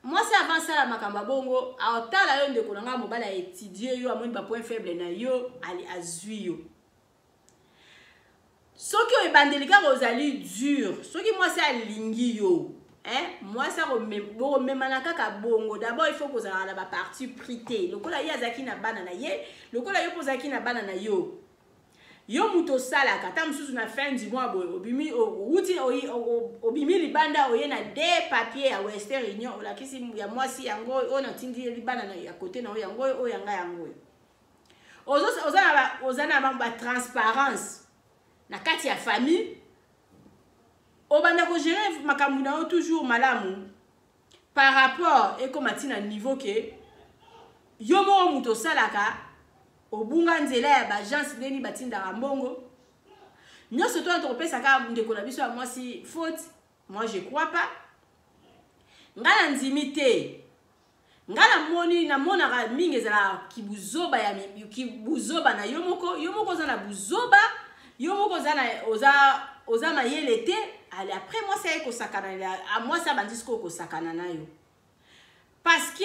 moi c'est avant ça la makamba bongo aotala yo ndeko nanga mobala étudier yo amoni ba point faible na yo ali azui yo soki o bandelika ozali dur soki moi c'est alingi yo moi ça bo memana kaka bongo d'abord il faut que ozala na ba partie prité lokola ye azaki na bana na ye lokola yo pozaki na bana na yo yo muto sala kata mususu na fin du mois boy obimi obimi libanda oye na des papiers à Western Union la kisi ya mwasi yango ona tindi libanda na ya côté na yango o yanga yango ozana ba transparence na kati ya famille obanda ko gérer makambo na yo toujours malamu par rapport et comme atina niveau que yo mo muto salaka obunga nzela ya bagence ndeni batinda mbongo nyonso to antropesa ka ndeko na biso ya mwasi faute. Moi je crois pas. Ngala nzimite ngala moni na monaka mingi ezala kibuzoba ya kibuzoba na yomoko za na buzoba yomoko za na oza mayele te. Allez, après moi c'est ko sakana à moi ça bandis ko sakana na yo parce que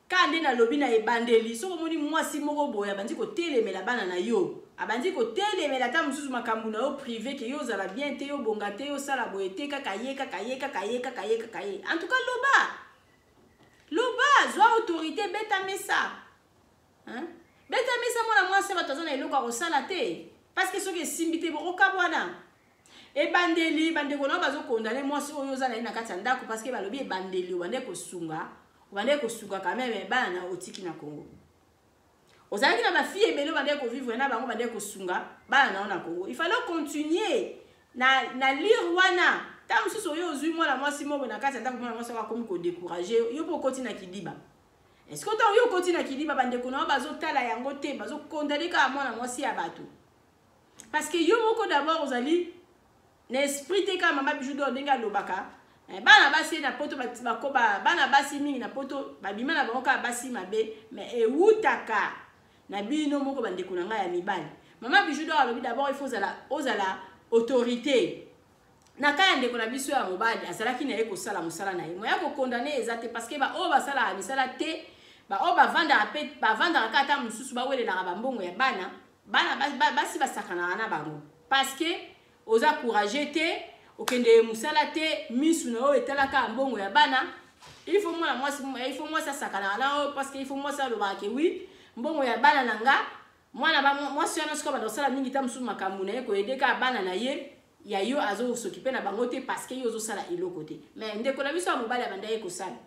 quand on est na lobby na ebandeli so moni moi si moko boya bandi ko telemela bana na yo abandi ko telemela ta mususu makambu na yo privé que yo zala bien te yo bonga te yo sala boyete kaka ye en tout cas loba zwa autorité beta mesa hein beta mesa mona moi c'est batoza na eloko ko sala te parce que so ke simbite bo okabwana ebandeli bandeko na bazo condamner moi si oyo zala na kati ndako parce que balobi ebandeli obande ko sunga quand même bana otiki na Congo ozalaki na ba fille ebele bande ko vivre na bango bande ko sunga bana na Congo. Il fallait continuer na lire wana ta mususu oyo ozui moi la moi si mo na kati ndako moi moi saka komi ko décourager yo po koti na kidiba. Est-ce que ta yo koti na kidiba bandeko na bazo tala yango te bazo condamner ka moi na moi si ya bato parce que yo moko d'abord ozali n'esprit te ka mama bijou do ndenge lobaka bana basi na poto bakoba bana basi mingi na poto babima na bango ka basi mabe mais eutaka na bino moko bandeko na ngai ya mibali. Mama bijou do alobi d'abord il faut ozala autorité na kaya ndeko na biso ya mobali azalaki na ye kosala mosala na ye moya ko condamner ezate parce que ba o basala misala te ba o bavanda kata mususu ba wele na bambongo ya bana basi basakana na bango parce que oza courageux te okende musala te misu na o etalaka mbongo ya bana. Il faut moi ça sakana na parce que il faut moi ça le baki oui mbongo ya bana nanga mwana ba moi si on sko ba dosala mingi ta musu makambu na ye ko edeka bana na ye ya yo azo s'occuper na bango te parce que yo zo sala eloko te mais ndeko na biso ya mobali abanda ye ko sala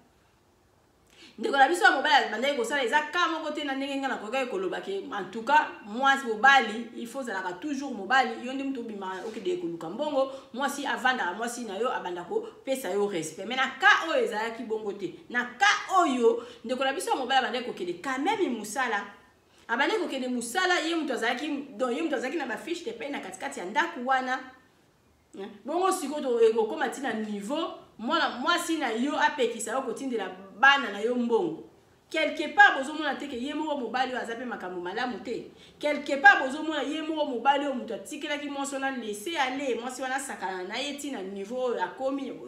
ndeko na biso ya mobali abanda ye ko sala eza ka moko te na ndenge ngana ko ga ko lobaki. En tout cas moi si mobali il faut zalaka toujours mobali yo ndi mtu bima okide ko luka mbongo moi si avanda moi si na yo abanda ko pesa yo respect mais na ka oyo ezalaki bongo te na ka oyo ndeko na biso ya mobali abanda ko kede quand même musala abanda ko kede musala ye mtu azalaki na ba fiche de paie na katikati ya ndaku wana bongo siko to ekokoma tina niveau moi si na yo apekisa yo kotindela bana na yo mbongo quelque part bozomona te ke ye moko mobali oyo aza pe makambo malamu te quelque part bozomona ye moko mobali oyo moto atikelaki mwasi wana laisser aller mwasi wana sakana na ye tina niveau oyo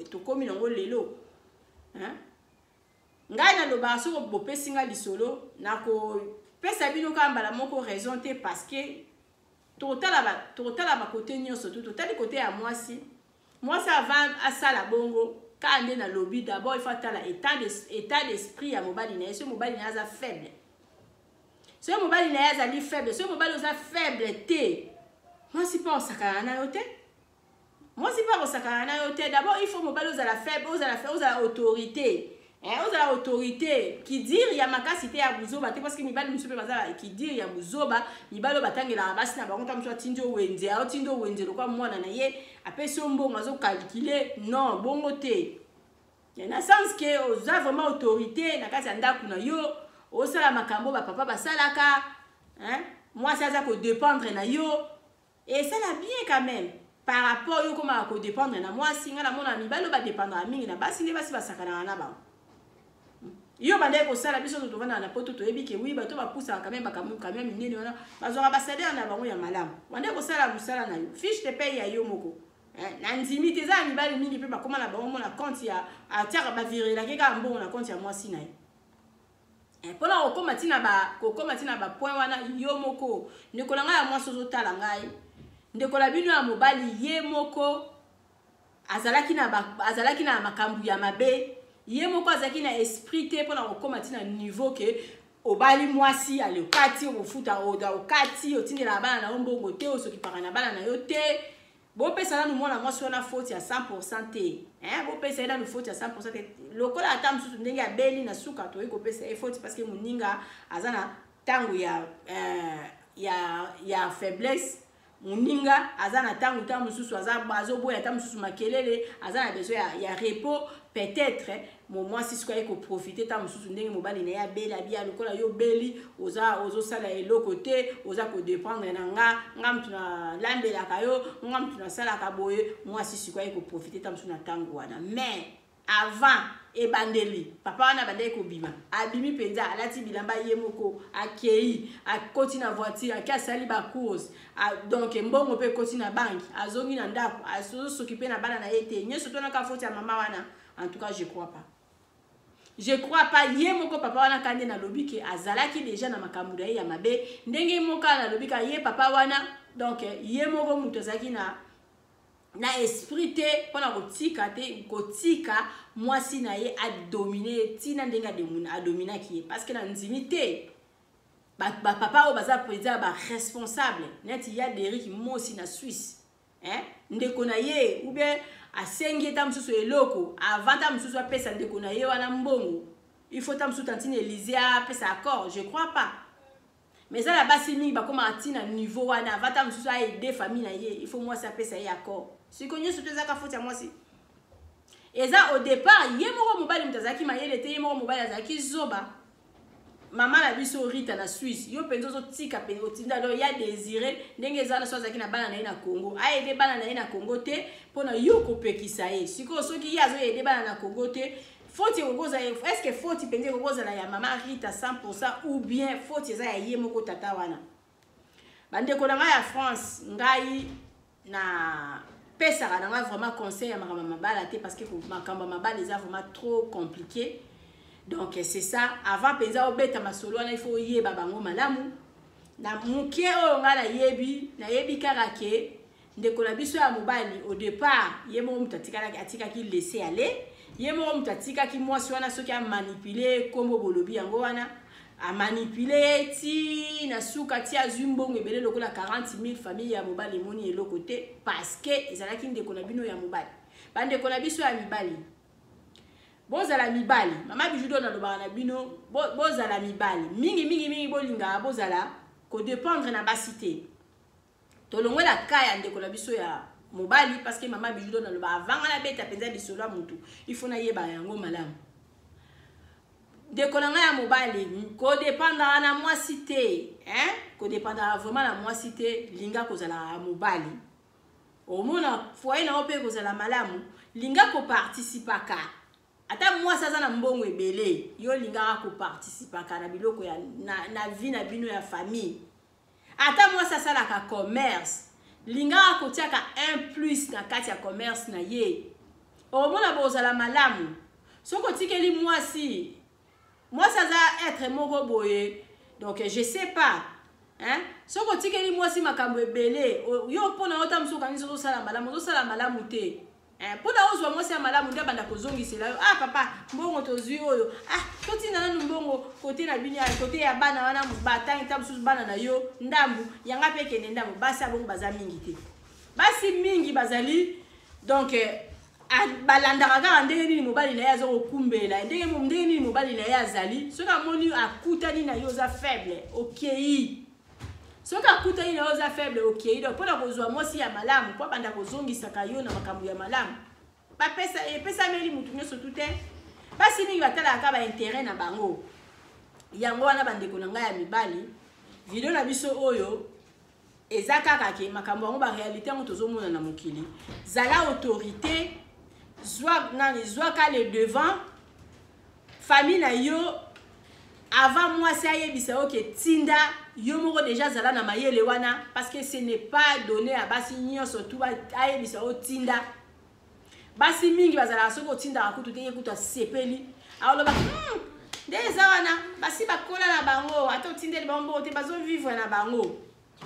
tokomi nango lelo ngai nalobaka soko bopesi nga lisolo nakopesa bino kaka mbala moko raison te parce que totala ba côté nyonso tout totali côté ya mwasi avant asala bongo ka ande na lobby d'abord il faut tala état d'esprit ya mobali na yeso mobali na aza faible so mobali na azali faible so mobali oza faible te mwasi pa osakana na yo te d'abord il faut mobali ozala faible ozala autorité ozala autorité qui dire ya makasité ya buzoba te parce que mibali musupe bazala qui dire ya buzoba mibali batangela basi na bango tamso tinjo wenze lokwa mwana na ye apesi mbongo azo calculer non bongo te na sens que oza vraiment autorité na kati ya ndaku na yo osala makambo ba papa basalaka moi ça ko dépendre na yo et ça la bien quand même par rapport yo comment ko dépendre na moi singa na mona mibali ba dépendre mingi na basi ne basi basakana na ba yo bande ko sala biso to vana na poto to ebike oui bato ba poussa quand même minene wana bazora ba salaire na bango ya malamu bande ko sala musala na yo fiche de paye ya yo moko na nzimi te za mibali mingi pe ba koma na bango na compte ya atiaka ba virela ke ka mbongo na compte ya mwasi na ye pona okoma tina ba point wana yo moko ndeko na ngai ya mwasi zo tala ngai ndeko la bino ya mobali ye moko azalaki na makambu ya mabe ye moko azaki na esprit te pona kokoma tina niveau ke obali mwasi ale okati ofuta oda okati otindela bana na mbongo te osokipaka na bana na yo te bopesa na mwana mwasi wana faute ya 100% te bopesa na faute ya 100% te lokola ata mususu ndenge ya beli na suka to ekopesa faute parce que muninga azana tangu ya faiblesse moninga aza na tango ta mususu azo boya ta mususu makelele aza na besoin ya repos peut-être moi si ce ko profiter ta mususu ndenge mobali na ya bela bia lokola yo beli ozo sala eloko te oza ko dépendre na nga mtu na lambela kayo nga mtu na sala ka boye moi si ce ko profiter ta mususu na tango wana mais avant et bandeli papa wana bandeli ko bima abimi penza alati bilamba yemoko akei akoti na voiture akasali ba course donc mbongo pe koti na banki azongi na ndako azo s'occuper na bana na yete nyeso tona ka foti ya mama wana. En tout cas je crois pas yemoko papa wana kande na lobike azalaki déjà na makambu ya mabe ndenge moka na lobika ye papa wana donc yemoko muto zaki na esprit te pona kotika mwasi na ye a dominer tina ndenga de muna a dominer ki parce que na nzimité papa o baza président ba responsable net ya Derrick Mosi na Suisse ndeko na ye ou bien asengi ta msusu eloko avant ta msusu apesa ndeko na ye wana mbongo il faut ta msusu tantine Élysée apesa accord je crois pas. Mais ça la basi mingi ba koma atina niveau wana avant ta msusu a aider famille na ye il faut moi ça pesa ye accord si konye surtout za ka faute ya moi si et ça au départ ye moko mobali mtazaki mayele te ye moko mobali azaki zoba mama la biso Rita na Suisse yo penzo zo tika pe otinda lo ya désiré ndenge za na soza kina bana na na Congo a aider bana na Congo te pona yo kopekisa ye siko soki ya zo aider bana na Congo te faute ngoza est-ce que faute penze ngoza la ya mama Rita 100% ou bien faute za ya ye moko tata wana bande ko na ya France ngai na pesa na nga vraiment conseil ya makamba mabala te parce que makamba mabala les a vraiment trop compliqué. Donc c'est ça avant penza obeta masolo na il faut yeba bango malamu na muke o nga na yebi karake ndeko na biso ya mobali au départ yemo mutatika atika ki laisser aller yemo mutatika ki mwasi wana soki a manipuler kombo bolobi yango wana a manipuler ti na suka ti azumbongo ebele lokola 40,000 famille ya mobali moni eloko te parce que ezalaki ndeko na bino ya mobali bandeko na biso ya mibali bozala mibali mama bijudo na lobaka na bino bozala mibali mingi bolinga bozala ko dépendre na basité tolongwela kaya ndeko na biso ya mobali parce que mama bijudo na lobaka vanga na beta penza bisolo ya mutu il faut na yeba yango malamu ndeko na nga ya mobali ko dépendre na mwasi te ko dépendre vraiment na mwasi te linga kozala mobali omona foyer na ope kozala malamu linga ko participer ka ata moi ça na mbongo ebele yo linga ko participer ka na biloko ya na vie na bino ya famille ata moi ça la ka commerce linga ko tiaka un plus na kati ya commerce na ye omona bozala malamu soko tikeli moi ça za être moko boye donc je sais pas soko tikeli moi si makambo ebele yo pona ota msuka nzo zo sala malamu te pona ozwa mwasi ya malamu nda banda kozongisela yo papa mbongo tozwi oyo totina nanu mbongo kote na bino ya kote ya bana wana batangi ta mususu bana na yo ndambu yanga pe kende ndambu basi abongo baza mingi te basi mingi bazali donc balandaka kaka ndenge nini mobali na ye aza kokumbela ndenge nini mobali na ye azali soki amoni akutani na yo oza faible okei soki akutani na yo oza faible okei donc mpona kozwa mwasi ya malamu mpo banda kozongisaka yo na makambo ya malamu epesameli mutu nyonso tu te basi mingi batalaka bainteret na bango yango wana bandeko na ngai ya mibali video na biso oyo eza kaka ke makambo yango baréalité yango tozomona na mokili zala autorité zwa ka le devant famille na yo avant moi ça yebisa oke tinda yo moko déjà zala na mayele wana parce que ce n'est pas donné à basi nyonso tout ba ayebisa o tinda basi mingi bazala soko tinda akutu te yekuta sepeli aloba déjà wana basi bakola na bango ato tindeli bango te bazo vivre na bango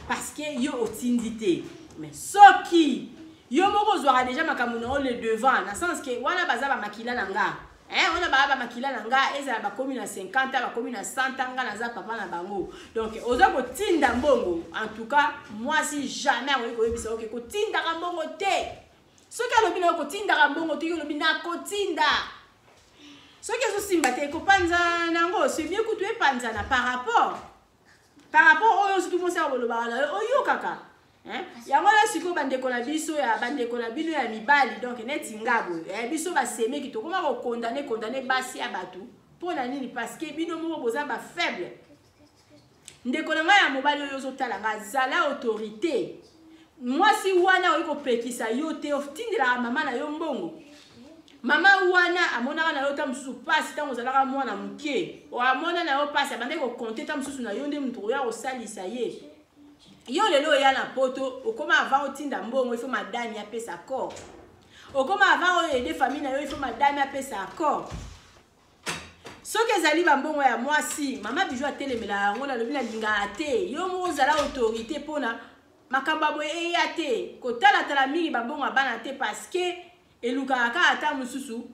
parce que yo otindité mais soki yo moko zwa déjà makambo na le devant na sens que wana bazaba makila na nga on a ba makila na nga ezala ba komi na 50 ba komi na 100 nga na za papa na bango donc oza ko tinda mbongo en tout cas moi si jamais on ko yebisa ok ko tinda ka mbongo te soki alobi na ko tinda ka mbongo te yo lobi na ko tinda soki zo simba te ko panza nango c'est bien que tu panza na par rapport oyo surtout mo sa boloba la oyo kaka yango la siko bandeko na biso ya bandeko na bino ya mibali donc neti ngabo biso baseme ki tokoma ko condamner basi ya batu pona nini parce que bino moko boza ba faible ndeko na ya mobali oyo zotala nga zala autorité mwasi wana oyo kopekisa yo te ofitindela mama na yo mbongo mama wana amonaka na yo ta mususu pasi tango ozalaka mwana moke amona na yo pasi abande kokonte ta mususu na yo nde mutu oya kosalisa ye yo lelo ya na poto okoma avant otinda mbongo ifo madame apesa accord okoma avant oyede famille na yo ifo madame apesa accord soki ezali bambongo ya mwasi mama Bijou atelemela yango nalobi nalingaka te yo moko ozala autorité mpona makambo ya boye eya te kotalatala mingi bambongo ya bana te parceke elukaka kaka ata mosusu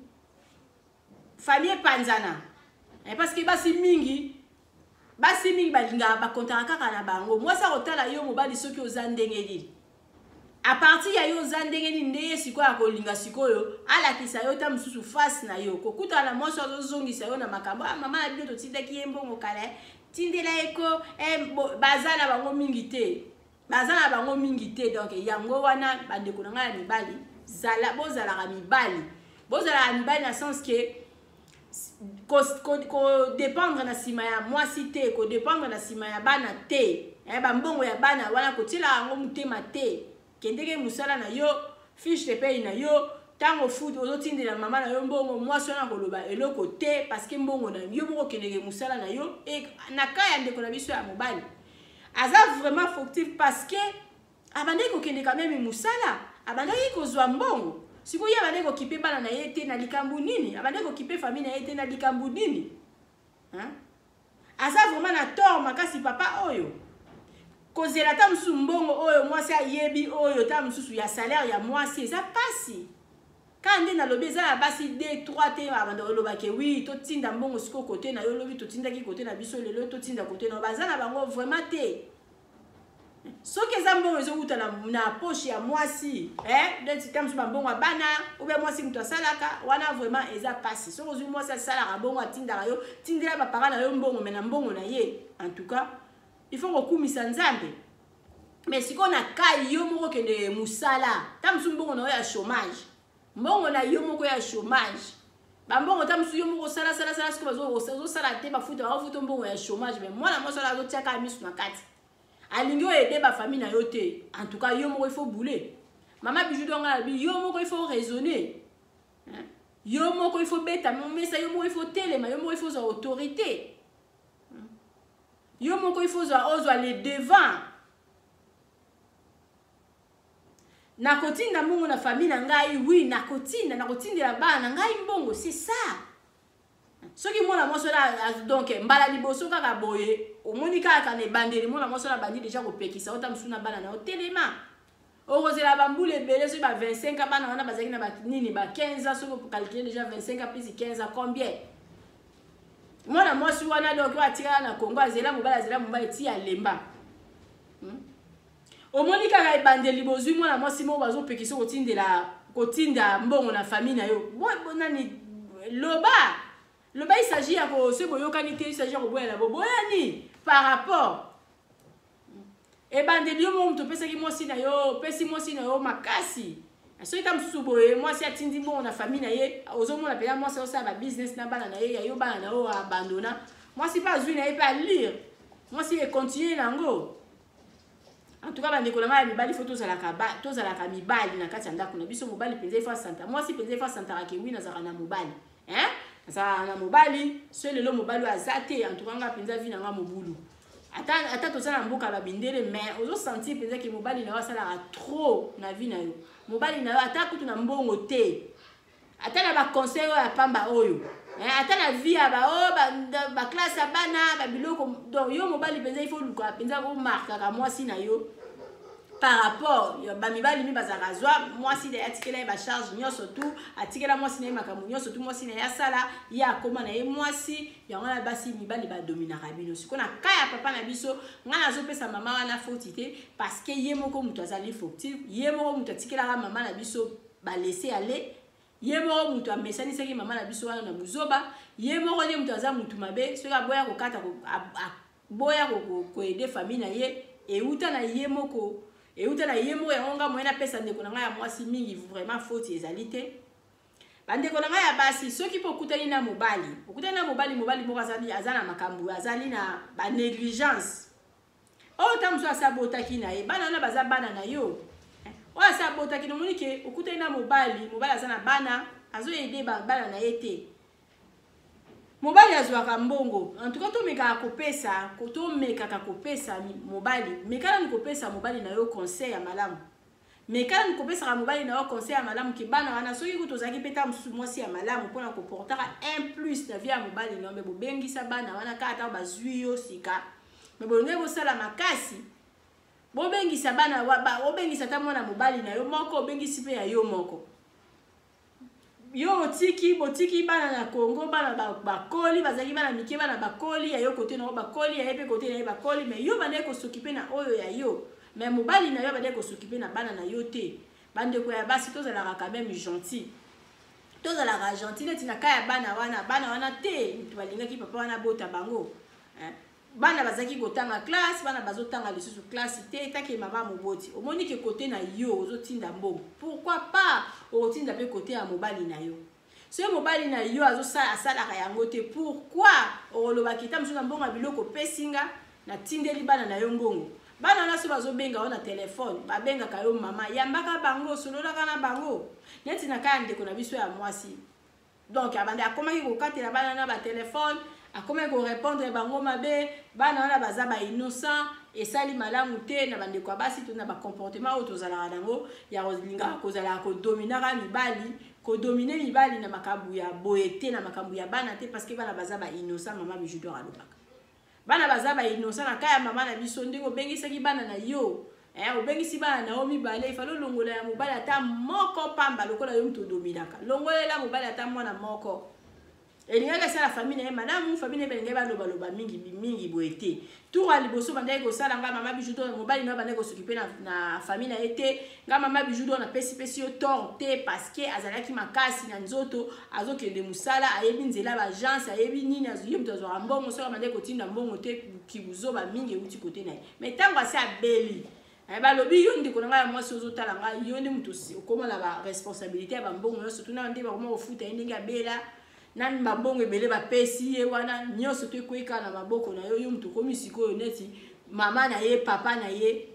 famille epanzana parceke basi mingi balingaka bakontaka kaka na bango mwasi akotala yo mobali soki oza ndenge nini apartir ya yo oza ndenge nini nde ye sikoyo akolinga sikoyo alakisa yo ta mosusu face na yo kokutana na mwasi azozongisa yo na makambo mama na bino totindaki ye mbongo kala tindela eko baza na bango mingi te donc yango wana bandeko na ngai ya mibali bozalaka mibali na sens ke kodépendre na nsima ya mwasi te kodépendre na nsima ya bana te bambongo ya bana wana kotiela yango motema te kendeke mosala na yo fiche de paye na yo ntango futi ozotindela mama na yo mbongo mwasi wana koloba eloko te parceke mbongo na yo moko kendeke mosala na yo na ka ya ndeko na biso ya mobali aza vraiment fautif parceke abandaki kokende quand même mosala abandaki kozwa mbongo sikoyo ye abandaki kokipe bana na ye te na likambo nini abandaki kokipe famille na ye te na likambo nini aza vraiment na tort makasi papa oyo kozela ta mosusu mbongo oyo mwasi ayebi oyo ta mosusu ya salaire ya mwasi eza pasi ka nde nalobi eza ya basi 2-3 te abanda olobake wi totinda mbongo siko kote na yo lobi totindaki kote na biso lelo totinda kote na baza na bango vraiment te soki eza mbongo ezowuta na poche ya mwasi neti ta mosusu bambongo ya bana obe mwasi moto asalaka wana vraiment eza pasi soki ozwi mwasi asalaka mbongo atindaka yo tindela bapara na yo mbongo me na mbongo na ye en tout cas il faut kokumisa nzambe mais sikoyo na kai yo moko kende musala ta mosusu mbongo na yo ya chômage mbongo na yo moko ya chômage bambongo ta mosusu yo moko osala sikoyo bazosala te bafuta bafuta mbongo ya chômage mais mwana mwasi oyo azotiaka misu na kati alingi oyede bafamille na yo te en tout cas yo moko il faut bouler mama Bijou donga na bi yo moko il faut raisonner yo moko il faut beta mesa yo moko il faut telema yo moko il faut za autorité yo moko il faut ozwa les devants nakotinda mbongo na famille na ngai oui nakotindela bana na ngai mbongo c'est ça soki mwana mwasi oyo donc mbala liboso kaka boye omoni kaka na ebandeli mwana mwasi oyo abandi deja kopekisa ota mosusu na bana na yo telema okozela bambula ebele soki ba 25 bana wana bazalaki na banini ba 15 soki okalcule deja 25 plus 15 combien mwana mwasi wana donc oyo atikala na Congo azela mobali ti alemba omoni kaka ebandeli bozwi mwana mwasi moko bazopekisa kotinda mbongo na famille na yo nani loba il s'agit ya se boyokani te il s'agit ya koboyana boboyani par rapport ebandeli yo moko moto opesaki mwasi na yo opesi mwasi na yo makasi soki ta mosusu boye mwasi atindi mbongo na famille na ye ozomona mpenza mwasi osala babusiness na bana na ye yayo bana na yo abandona mwasi mpe azwi na ye mpe alire mwasi econtinue nango en tout cas bandeko na ngai ya mibali fo tozalaka mibali na kati ya ndako na biso mobali mpenza ifo asanta mwasi mpenza ifo asantaka ke wi nazalaka na mobali nazalaka na mobali so lelo mobali oyo aza te en tout cas ngai mpenza vi na ngai mobulu ata tozala na mboka babindele mais ozosentir mpenza ke mobali na yo asalaka trop na vi na yo mobali na yo ata kutu na mbongo te ata na baconseil oyo ya pamba oyo ata na vie ya baklasse ya bana babiloko donc yo mobali mpenza ifo luka mpenza omarkaka mwasi na yo par rapport bamibali mi bazalaka zwa mwasi na ye atikela ye bacharge nyonso tu atikela mwasi na ye makambo nyonso tu mwasi na ye asala ye akoma na ye mwasi yango na basi mibali badominaka bino sikoyo na ka ya papa na biso ngai nazopesa mama wana fauti te parce que ye moko moto azali fautif ye moko moto atikelaka mama na biso balese ale ye moko moto amesanisaki mama na biso wana na buzoba ye moko nde moto aza motu mabe soki aboya kokata boya koede famille na ye euta na ye moko et outa na yemo ya onga moyena pesa ndeko na ngai ya mwasi mingi vraiment faute ezali te bandeko na ngai ya basi soki po okutani na mobali moko azana makambo azali na ba négligence oyo ta mosusu asabotaki na ye bana wana baza bana na yo oyo asabotaki nomoni ke okutani na mobali aza na bana azoyede bana na ye te mobali azwaka mbongo en tout cas tomekaka kopesa mobali mekala ni kopesa mobali na yo conseil ya malamu mekala ni kopesaka mobali na yo conseil ya malamu ke bana wana soki kutozalaki peta mwasi ya malamu mpona koportaka un plus na vie ya mobali na yo me bobengisa bana wana kaka bazwi yo sika me bolonge bosala makasi bobengisa bana obengisa ta mwana mobali na yo moko obengisi mpe ya yo moko yo botiki bana na Congo bana bakoli bazaki bana mike bana bakoli ya yo kote na bakoli ya ye pe kote na ye bakoli mais yo bande ko s'occuper na oyo ya yo mais mobali na yo bande ko s'occuper na bana na yo te bande ko ya basi tozalaka quand même gentil tozalaka gentil neti na kaya bana wana te balingaki papa wana bota bango bana bazaki kotanga classe bana bazotanga lisusu classe te taki mama moboti omoni ke kote na yo ozotinda mbongo pourquoi pas otinda pe kote ya mobali na yo so mobali na yo asalaka yango te pourquoi olobaki ta msusu mbongo biloko pesinga na tindeli bana na yo mbongo bana wana so bazobenga ona telefone babengaka yo mama yambaka bango sololaka na bango neti na kaya ndeko na biso ya mwasi donc abande akomaki kokatela bana na ba telefone akomaki ko répondre bango mabe bana wana baza ba innocent esali malamu te na bandeko basi to na ba comportement oyo tozalaka nango ya kolinga kozala kodominaka mibali kodomine mibali na makambo ya boyete na makambo ya bana te parce que bana baza ba innocent mama bijudor alobaka bana baza ba innocent na kaya mama na biso ndenge obengisaki bana na yo obengisi bana na yo mibale ifalo longola ya mobali ata moko pamba lokola yo mtu dominaka longolela mobali ata mwana moko elingaka sala famille na malamu famille belinga baloba mingi boyete tour a liboso bandai ko sala nga mama bijudo mobali na bandai ko s'occuper na famille na ete nga mama bijudo na pesi yo torte parce que azalaki makasi na nzoto azokende musala ayebi nzela ba agence ayebi nini azuye mto zo mbongo so bandai ko tinda mbongo te kibuzoba mingi uti kote na mais tango asa beli balobi yo ndiko na nga ya mwasi ozotala nga yo ndi mtu okoma na ba responsabilité ya mbongo yo surtout na ndeba koma ofuta ndenge ya bela nani mabongo ebele bapesi ye wana nyonso to ekoyika na maboko na yo mtu komi sikoyo neti mama na ye papa na ye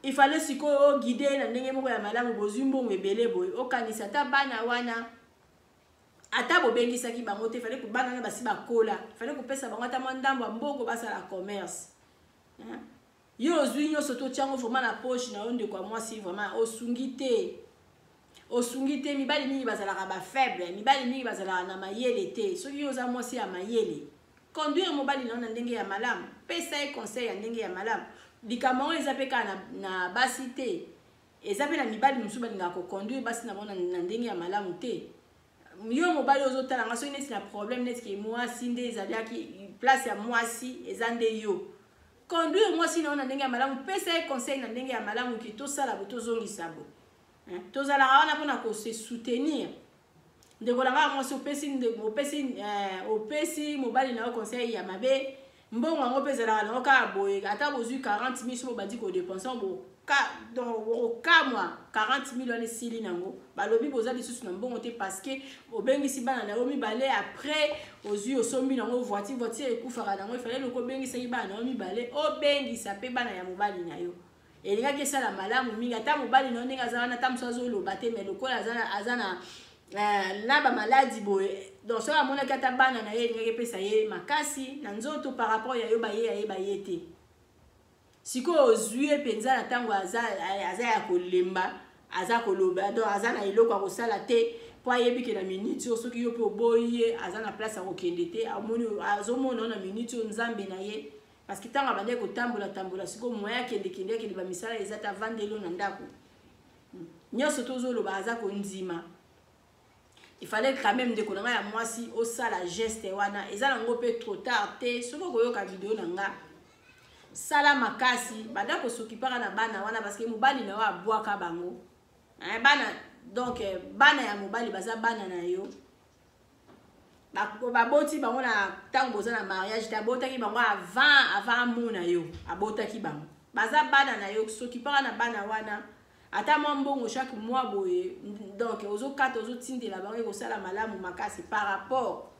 ifale sikoyo guide na ndenge moko ya malamu bozwi mbongo ebele boye okanisa ta bana wana ata bobengisaki bango te fale bana na basi bakola fale kopesa bango ata mandambo mbongo basala commerce yo ozwi nyonso to tiango vraiment na poche na yo ndeko ya mwasi vraiment osungi te mibali mingi bazalaka ba faible mibali mingi bazalaka na mayele te soki oza mwasi ya mayele conduire mobali na ndenge ya malamu pesa e conseil ya ndenge ya malamu likambo eza pe ka na basi te eza pe na mibali musu balingaka ko conduire basi na mona na ndenge ya malamu te yo mobali ozotala nga soki neti na problème neti ke mwasi nde ezalaki place ya mwasi eza nde yo conduire mwasi na ndenge ya malamu pesa e conseil na ndenge ya malamu ki tosala bo tozongisa bo tozalaka wana mpona kose soutenir ndeko nanga mwasi opesi mobali na yo conseil ya mabe mbongo yango mpe ezalaka nango kaka boye ata bozwi 40 000 so bobandi kodepense okamwa 40 000 wana esili nango balobi boza lisusu na mbongo te parce que obengisi bana na yo mibale après ozwi osombi nango voiture ekufaka nango ifale loko obengisaki bana na yo mibale obengisa mpe bana ya mobali na yo elingaki esala malamu mingi ata mobali na yo ndenge aza wana ata mosu azoloba te mais lokola aza na bamaladi boye donc soki amonaki ata bana na ye elingaki epesa ye makasi na nzoto par rapport ya yo bayeba ye te sikoyo ozwi ye mpenza na ntango aza ya kolemba aza koloba donc aza na eloko ya kosala te po ayebi ke na minute oyo soki yo mpe oboyi ye aza na place ya kokende te azomona o na minute oyo nzambe na ye parce que tant abandé ko tambola siko moya kende ba misala ezata vandelo na ndako nyoso tozolo baza ko nzima il fallait quand même de konanga ya mwasi o sala geste wana ezala ngo pe trop tard te soko koyoka video na nga sala makasi bada ko sokipaka na bana wana parce que mobali na wa abwaka bango bana donc bana ya mobali baza bana na yo baboti bango na tango boza na mariage te abotaki bango avant mona yo abotaki bango baza bana na yo soki para na bana wana ata mwa mbongo chaque mois boye donc ozokata ozotindela bango ekosala malamu makasi par rapport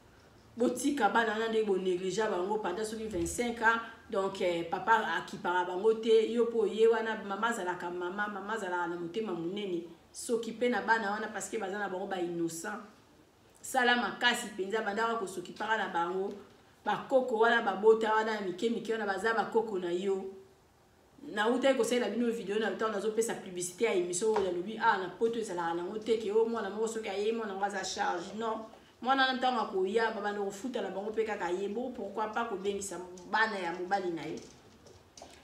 botika bana wana nde bonéglige bango pendant soki 25 ans donc papa akipara bango te yo mpo ye wana mama azalaka mama azalaka na motema monene soki mpe na bana wana parce que baza na bango innocent sala makasi mpenza bandaka kosokipaka na bango bakoko wana babota wana ya mike wana baza bakoko na yo na uta ekosalela bino video na ntango nazopesa publicité ya émission oyo nalobi na poto ezalaka nango te ke o mwana moko soki aye mwana ngo aza charge non mwana na ntango akoya babanda kofutala bango mpe kaka ye bo pourquoi pas kobengisa bana ya mobali na yo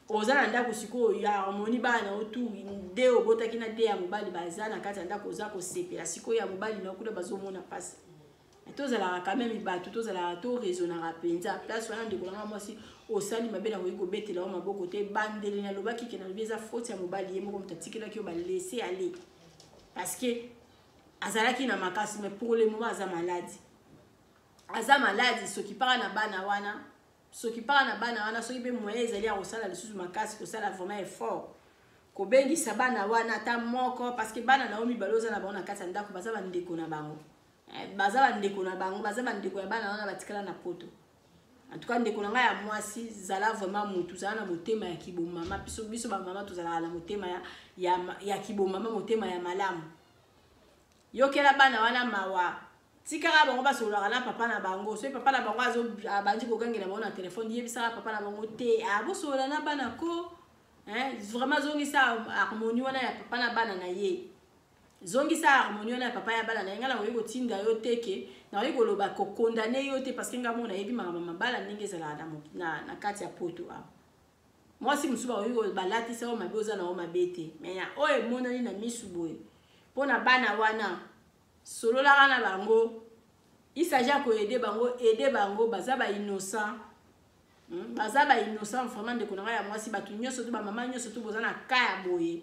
oza na ndako sikoyo ya harmonie bana na yo tu nde obotaki na de ya mobali baza na kati ya ndako oza kosepela sikoyo ya mobali na yo kuna bazomona mpasi tozalaka quand même bato tozalaka to raisonnaka mpenza place wana ndeko nanga mwasi osali mabe na koyi kobetela o maboko te bandeli nalobaki ke nalobi eza faute ya mobali ye moko moto atikelaki yo balese aller parce que azalaki na makasi mais pour le moment aza maladi soki para na bana wana soki mpe moyen ezali ya kosala lisusu makasi kosala vraiment effort kobengisa bana wana ata moko parce que bana na yo mibale oza na bango na kati ya ndako baza bandeko na bango baza bandeko ya bana wana batikala na poto en tout cas ndeko na ngai ya mwasi zala vraiment mutu zala na motema ya kibomama biso bamama tozalaka na motema ya kibomama motema ya malamu yokela bana wana mawa tikaka bango basololaka na papa na bango soki papa na bango abandi kokangela bango na telefone yebisaka papa na bango te bosolola na bana ko vraiment zongisa harmonie wana ya papa na bana na ye zongisa harmonie wana ya papa ya bana na ye nga nakoki kotinda yo teke nakoki koloba kokondane yo te parce que nga mona yebi makambo mabala ndenge ezalaka na kati ya poto awa mwasi mosusu bakoki balatisa oyo mabe oza na yo mabe te mais oyo emonani na misu boye mpo na bana wana sololaka na bango isaji ya koede bango baza innocent vraiment ndeko na ngai ya mwasi bato nyonso to bamama nyonso to boza na ka ya boye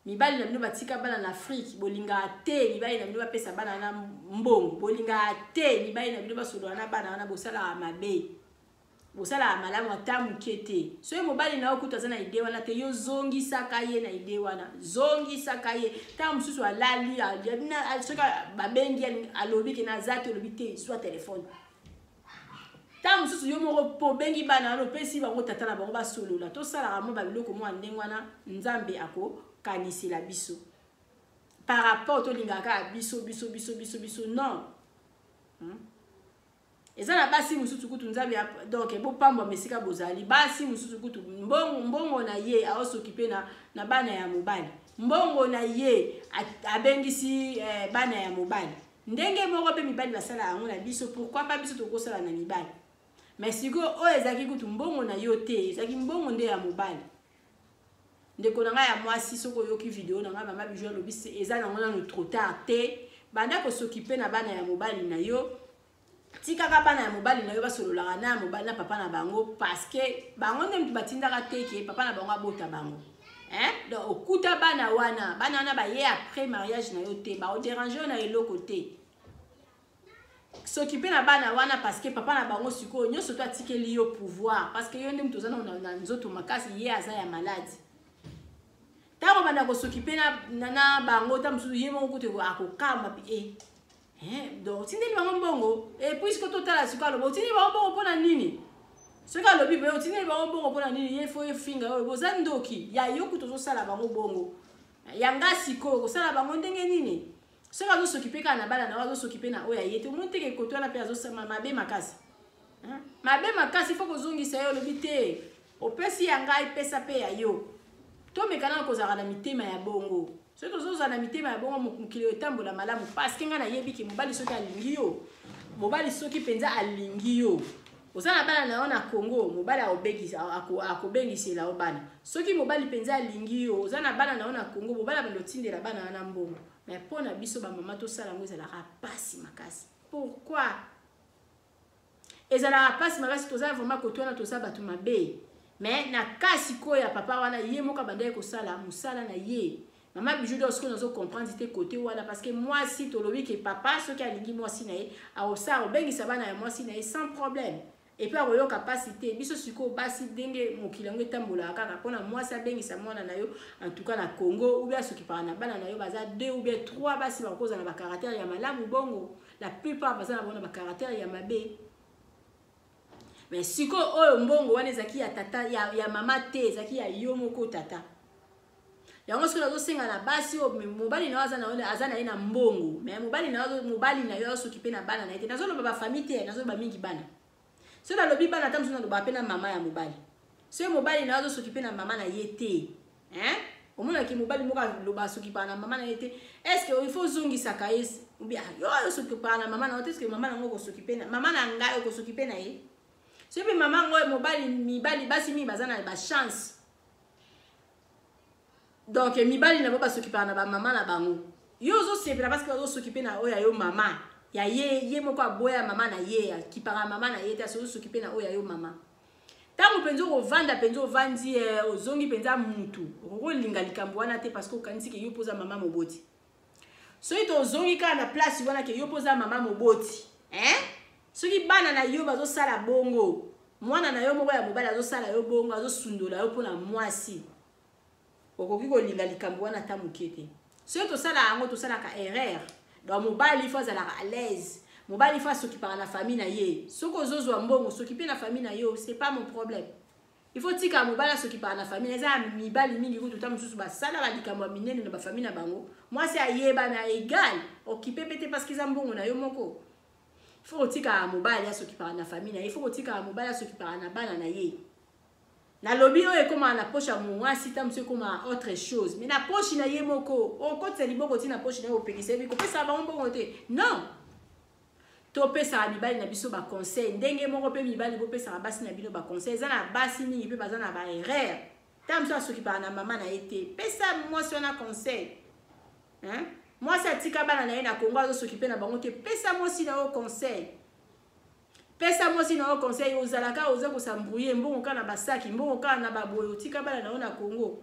mibali na bino batika bana na Afrique bolingaka te mibali na bino bapesa bana na mbongo bolingaka te mibali na bino basolola na bana wana bosalaka mabe bosalaka malamu ata moke te soki mobali na yo kuta aza na ide wana te yo zongisaka ye na ide wana zongisaka ye ntango mosusu alali soki babengi alobi ke naza te olobi te zwa telefone ntango mosusu yo moko mpo obengi bana wana opesi bango tata na bango basolola tosalaka mo babiloko mwa ndenge wana nzambe akokanisela biso par rapport tolingaka biso non eza na basi mosusu kutu nzambe donc bopambwa mesika bozali basi mosusu kutu mbongo na ye aosokipe na bana ya mobali mbongo na ye abengisi bana ya mobali ndenge moko mpe mibali basala yango na biso pourquoi pas biso tokosala na mibali mais sikoyo oyo ezalaki kutu mbongo na yo te ezalaki mbongo nde ya mobali ndeko na ngai ya mwasi soki oyoki video na ngai mama bijou alobi eza nango nano trop tard te banda kosokipe na bana ya mobali na yo tikaka bana ya mobali na yo basololaka na mobali na papa na bango parce que bango nde mutu batindaka te ke papa na bango abota bango donc okuta bana wana baye après mariage na yo te baoderange yo na eloko te s'occuper na bana wana parce que papa na bango sikoyo nyonso to atikeli yo pouvoir parce que yo nde mutu oza na nzoto makasi ye aza ya maladi ntango banda kosoccupe na bango ta mosusu ye moko kutu akokamba donc tindeli bango mbongo puisque totala sikoyo aloba otindeli bango mbongo mpona nini soki alobi boye otindeli bango mbongo mpona nini ye fo efinga oyo boza ndoki ya yo kutu ozosala bango bongo yanga sikoyo kosala bango ndenge nini soki azosokipe kaka na bana na azosokipe na oyo aye te omoni teke koto wana mpe azosama mabe makasi fo kozongisa yo olobi te opesi ya ngai pesa mpe ya yo tomekana kozala na mitema ya bongo soki tozozala na mitema ya bongo mokili etambola malamu parceke ngai nayebi ke mobali soki alingi yo mobali soki mpenza alingi yo oza na bana na yo na Congo mobali akobengisela yo bana soki mobali mpenza alingi yo oza na bana na yo na Congo mobali abanda otindela bana wana mbongo mais mpo na biso bamama tosala yango ezalaka pasi makasi pourquoi ezalaka pasi makasi tozala vraiment koto wana toza bato mabe mais na kasi koyo ya papa wana ye moko abandaki kosala mosala na ye mama bijou do sikoyo nazokomprendre te kote wana parce que mwasi tolobi ke papa soki alingi mwasi na ye aosala obengisa bana ya mwasi na ye sans problème et puis akoyo capacité biso siko basi denge mokili yango etambola kaka mpona mwasi abengisa mwana na yo en tout cas na Congo ou bien soki par na bana na yo baza 2 ou bien 3 basi bakoza na ba caractère ya malamu bongo la plupart baza na bona ba caractère ya mabe mais siko oyo mbongo wana ezaki ya tata ya mama te ezaki ya yo moko tata yango soki nazosenga na basi oyo mobali na yo aza na ye na mbongo mais mobali na yo soki mpe na bana na ye te nazoloba bafamille te nazoloba mingi bana so nalobi bana ata mosusu naloba mpe na mama ya mobali so mobali na yo azosoki mpe na mama na ye te omonaki mobali moko aloba asokipa na mama na ye te est ce que il faut ozongisaka ye yo ozosokipa na mama na yo te est ce que mama nango okosoki mpe na mama na ngai okosoki mpe na ye so mpe mama ngo mibali basi mingi baza na bachance donc mibali na bo basokipa na bamama na bango yo ozosepela parce que ozosoki na oyo ya yo mama ya ye moko aboya mama na ye akipaka mama na ye te azosoki na oyo ya yo mama tango penza okovanda penza ovandi ozongi penza mutu okolinga likambo wana te parce que okanisi ke yo poza mama moboti soki tozongi kaka na place wana ke yo poza mama moboti soki bana na yo bazosala bongo mwana na yo moko ya mobali azosala yo bongo azosundola yo mpona mwasi okoki kolinga likambo wana ta moke te soki tosala yango tosalaka erreur donc mobali il faut azalaka à l'aise mobali il faut asokipaka na famille na ye soki ozozwa mbongo sokipe na famille na yo c'est pas mon problème il faut tika mobali asokipaka na famille eza mibali mingi kutu ta mosusu basala balikambo ya minene na bafamille na bango mwasi ayeba na égal okipe pete parce que eza mbongo na yo moko il faut otika mobali asokipaka na famille na ye il faut otika mobali asokipaka na bana na ye na lobby oyo ekoma na poche ya mwasi ta mosusu ekoma autre chose mais na poche na ye moko okotisa liboko ti na poche na ye opekisa yebi kopesa bango mbongo te non topesaka mibali na biso baconseil ndenge moko mpe mibali bopesaka basi na bino baconseil eza na basi mingi mpe baza na baerreur ta mosusu asokipaka na mama na ye te pesa mwasi wana conseil mwasi atika bana na ye na Congo azosokipe na bango te pesa mwasi na yo conseil pesa mwasi na yo conseil ozalaka oza kosambrouye mbongo kaka na basaki mbongo kaka na baboye otika bana na yo na Congo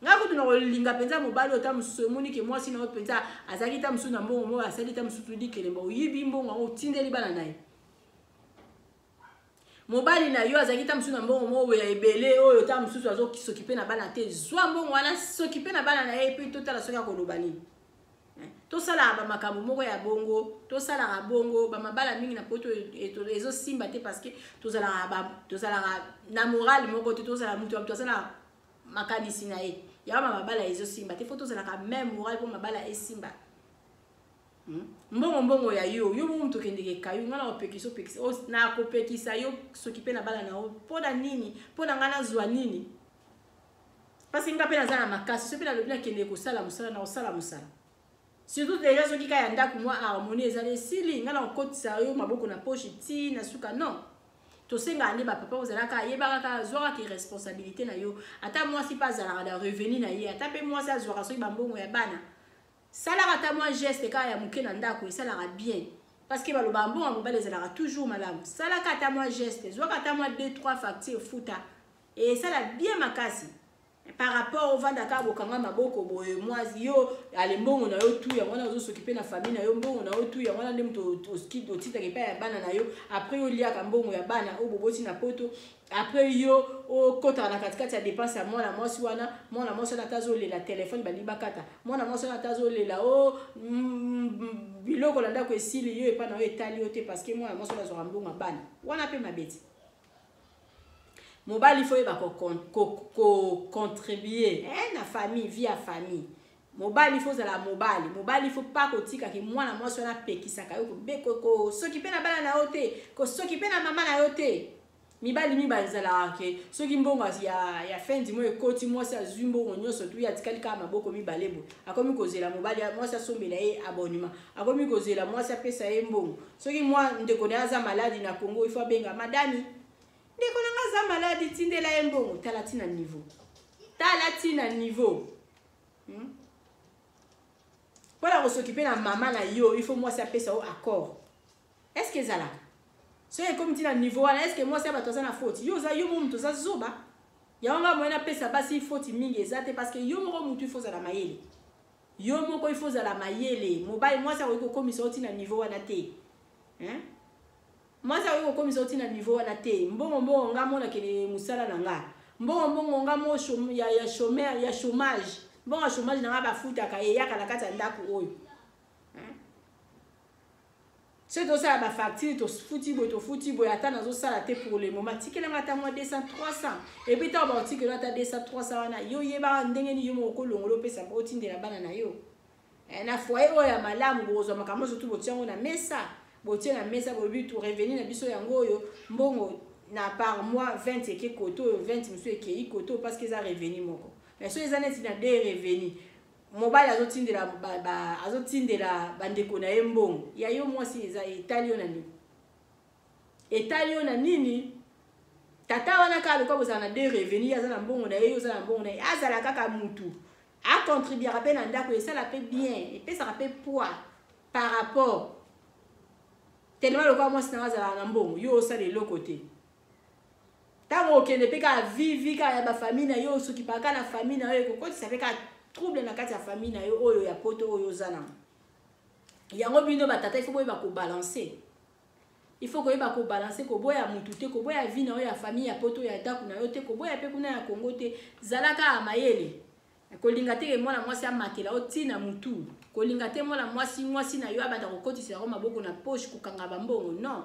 nga kutu na kolinga mpenza mobali ota mosusu emoni ke mwasi na yo mpenza azalaki ta mosusu na mbongo moko asali ta mosusu likelemba oyibi mbongo yango otindeli bana na ye mobali na yo azalaki ta mosusu na mbongo moko ya ebele oyo ta mosusu azosokipe na bana te zwa mbongo wana sokipe na bana na ye mpe totala soki akoloba nini tosalaka bamakambo moko ya bongo tosalaka bongo bamabala mingi na poto ezosimba te parce que tozalaka na morale moko te tozala mutu tozala makanisi na ye ya mabala ezosimba te fo tozalaka même morale po mabala esimba mbongo ya yo mutu okendeke kayo nga na opekisa na kopekisa yo soki mpe na bala na yo mpona nini mpona nga nazwa nini parce que nga mpe naza na makasi so mpe nalobi nakendeke kosala mosala na kosala mosala surtout déjà soki ka ya ndako mwa harmonie ezali esili nga na okotisa yo maboko na poche ti na suka non tosenga nde bapapa ozalaka ayebaka kaka azwaka irresponsabilité na yo ata mwasi mpe azalaka na revenu na ye ata mpe mwasi azwaka soki bambongo ya bana salaka ata mwa geste kaka ya moke na ndako esalaka bien parce que baloba mbongo ya mobali ezalaka toujours malamu salaka ata mwa geste zwaka ata mwa 2-3 facture futa esala bien makasi par rapport au vandaka bokanga maboko boye mwasi yo ale mbongo na yo tu ya mwana ozosokipe na famille na yo mbongo na yo tu ya mwana nde mutu otitaka epai ya bana na yo après oliaka mbongo ya bana oyo boboti na poto après yo okotaka na katikati ya dépense ya mwana mwasi wana ata azolela telefone balibakata mwana mwasi wana ata azolela biloko na ndako esili yo epai na yo etali yo te parce que mwana mwasi wana azwaka mbongo ya bana wana mpe mabeti mobali faut yeba contribuer na famille via famille mobali faut zala mobali faut pas kotika ki mwana mwasi wana pekisaka yo ko soki pe na bana na yo te ko soki pe na mama na yo te mibali mibazala ke soki mbongo ya fin du mois ekoti mwasi azwi mbongo nyonso tu ya tikali kaka maboko mibalebo akomi kozela mobali mwasi asombela ye abonnement akomi kozela mwasi apesa ye mbongo soki mwa ndeko na aza maladi na Congo il faut benga madame ndeko nanga za maladi tindela ye mbongo tala tina niveau Voilà s'occuper na mama na yo il faut moi ça pesa au accord est-ce que zala so comme tina niveau là est-ce que moi ça va toza na faute yo za yo mutu za zoba ya nga mwana pesa basi faute mingi ezate parce que yo moko mutu il faut za la mayele yo moko il faut za la mayele mobile moi ça ko komisa tina niveau wana te Moi ça oui comme sorti na niveau na te. Mbongo nga mona ke musala na nga. Mbongo nga mo ya chômeur ya chômage. Bon chômage na ba futa ka ya kala kata ndako oyo. C'est tout ça ba facture to futi boy atana zo sala te pour le moment tikela ngata moi 200 300 et puis ta ba tikela ta 200 300 wana yo yeba ndenge ni yo moko longolo pesa ba otindela bana na yo. Na foyer oyo ya malamu bozo makamo surtout botiango na mesa. Botie na mesa bobi to revenir na biso yango yo mbongo na par mois 20 eke koto 20 monsieur eke koto parce que ça revenu moko. Mais so ezana tina de revenu. Mobile azotindela bandeko na ye mbongo ya yo mwasi eza etalio na nini etalio na nini tata wana ka lokwa bozana de revenu azana mbongo na ye ozana mbongo na ye azala kaka mutu a contribuer à peine en ndako et ça la paie bien et puis ça paie poids par rapport tellement lokwa mwasi na azala na mbongo yo ça de l'autre côté tango okende pe ka vivi ka ya ba famille na yo soki pa ka na famille na yo kokoti ça fait ka trouble na kati ya famille na yo oyo ya poto oyo zana yango bino batata il faut boyeba ko balancer il faut ko yeba ko balancer ko boya mutu te ko boya vie na yo ya famille ya poto ya daku na yo te ko boya pe kuna ya Congo te zalaka amayele ko linga te mwana mwasi amatela otina mutu ko linga te mwana mwasi na yo abanda ko kotisa ko maboko na poche ko kanga bambongo non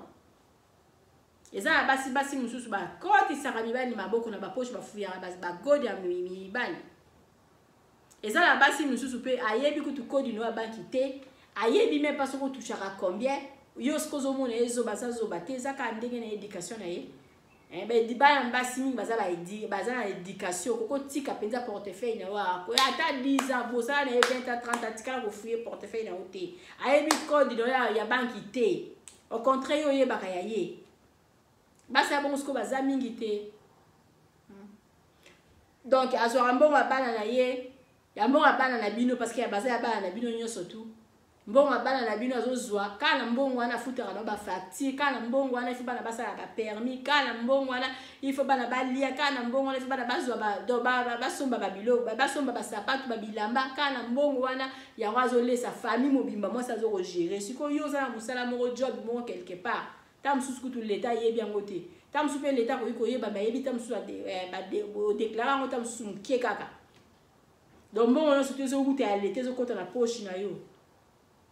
eza basi mususu ba kotisa ka mibali maboko na ba poche ba fuya ba godi ya mibali eza la basi mususu pe ayebi kutu kodi no banki te ayebi même pas ko touchera combien yo skozo mona ezo basa zo bateza ka ndenge na éducation na ye be di ba mbasi mingi baza na éducation koko tika penza portefeuille na wa ko ata 10 ans bosa na 20 à 30 ans tika ko fouiller portefeuille na ote ayebi kodi no ya banki te au contraire yo ye baka ya ye basa bon sko baza mingi te donc azora mbongo bana na ye ya mbongo bana na bino parce que ya baza ya bana na bino nyoso tu mbongo bana na bino azozwa kana mbongo wana futaka na ba facture kana mbongo wana il faut bana basala ba permis kana mbongo wana il faut bana balia kana mbongo wana il faut bana bazwa ba basomba ba bilo basomba ba sapatu ba bilamba kana mbongo wana ya wazolesa famille mobimba moi ça zo gérer siko yo za musala mo job mo quelque part tam susu tout l'état yebi yangote tam susu pe l'état ko yeba ba yebi tam susu ba déclarer ngo tam susu mkie kaka. Donc bon on se tezo goûter à l'été zo kota na poche na yo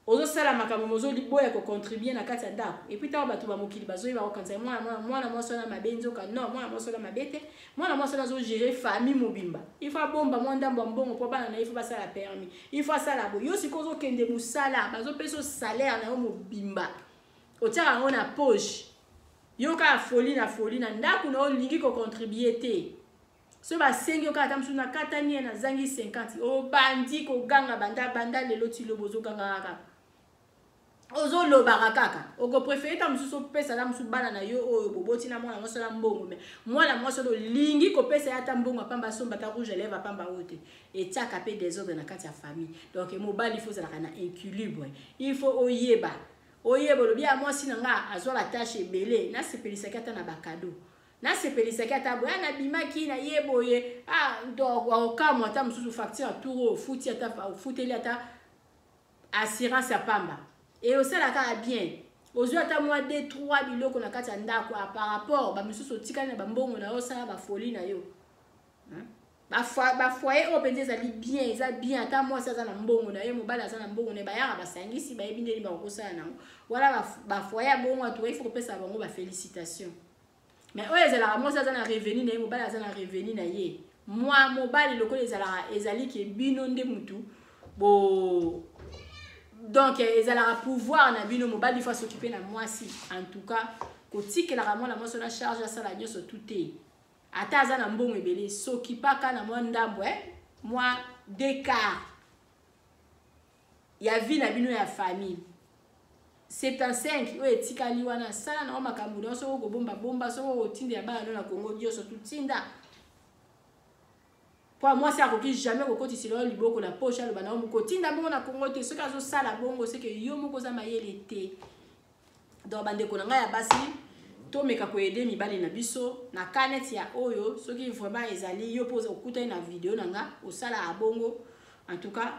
ozo sala makambo mozo liboya ko contribuer na kati ya ndako et puis ta bato ba mokili bazo yeba ko kanza mwana mwasi na mabenzo ka non mwana mwasi na mabete mwana mwasi na zo gérer famille mobimba il faut bomba mwanda mbongo po bana na il faut ba sala permis il faut sala bo yo sikozo kende musala bazo peso salaire na yo mobimba otiaka ngo na poche yo ka folie na ndako na olingi ko contribuer te so ba sengi yo ka tamsu na katani na zangi 50 o bandi ko ganga banda lelo tilo bozo ganga kaka ozo lobaka kaka oko préférer tamsu so pesa la musu bana na yo oyo boboti na mwana moso la mbongo mais mwana moso lo lingi ko pesa ya ta mbongo pamba somba ta rouge lèvre pamba ote et tiaka pe désordre na kati ya famille donc mobali il faut ça na équilibre il faut oyeba lo bia mwasi nanga azwa la tâche ebele na sepelisaka ta na bakado na sepelisaka ta boya na bimaki na yeboye donc okamwa ta mususu facture touro futi ata futeli ata assurance ya pamba et au sala ka bien ozwa ata mwa 2-3 biloko na kati ya ndako par rapport ba mususu tikana na bambongo na osala ba folie na yo ba foyer open des ali bien eza bien ata moi ça na mbongo na ye mobala za na mbongo ne bayaka basangisi ba yebindeli ba kosala nango wala ba foyer bongo to il faut pesa bango ba félicitations mais oyo ezala moi ça na revenu na ye mobala za na revenu na ye moi mobali lokolo ezali ke bino nde mutu bo donc ezala pouvoir na bino mobali il faut s'occuper na moi si en tout cas kotikela ramon la moi so na charge ya sala nyoso tout ata aza na mbongo ebele soki paka na mwa ndambo mwa d'écart ya vie na bino ya famille 75 oyo etikali wana sala na makambo nyonso soko bomba soko otinde ya bana na Congo nyonso tutinda po moi ça koki jamais kokotisela liboko na poche aloba na mo kotinda bongo na Congo te soki azosala bongo c'est que yo moko za mayele te donc bandeko na ngai ya basi tomeka ko aider mibali na biso na kanet ya oyo soki vraiment ezali yo pose okuta na vidéo nanga osala abongo en tout cas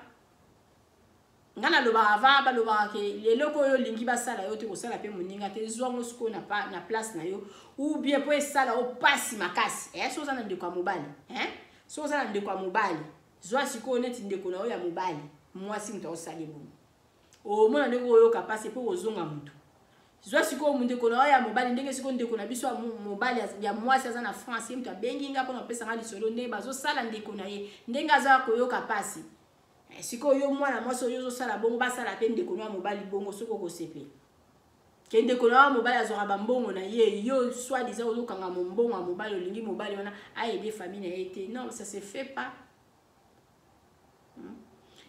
ngana loba avant ba loba ke leloko yo lingi ba sala yo te ko sala pe moninga te zongo sko na pa na place na yo ou bien po sala o pasi makasi so za na ndeko mobali so za na ndeko mobali zwa siko neti ndeko na yo ya mobali mwasi mto osali bon o mona ndeko yo kapasi po ozonga mutu zwa siko ndeko na yo ya mobali ndenge siko ndeko na biso mobali ya mwasi za na France mto bengi nga po na pesa nga lisolo nde bazo sala ndeko na ye ndenga za ko yo kapasi siko yo mwana mwasi yo zo sala bongo ba sala pe ndeko na mobali bongo soko ko sepe ke ndeko na mobali azoka bambongo na ye yo soit disant ozo kanga mbongo mobali olingi mobali wana a aider famille na été non ça se fait pas.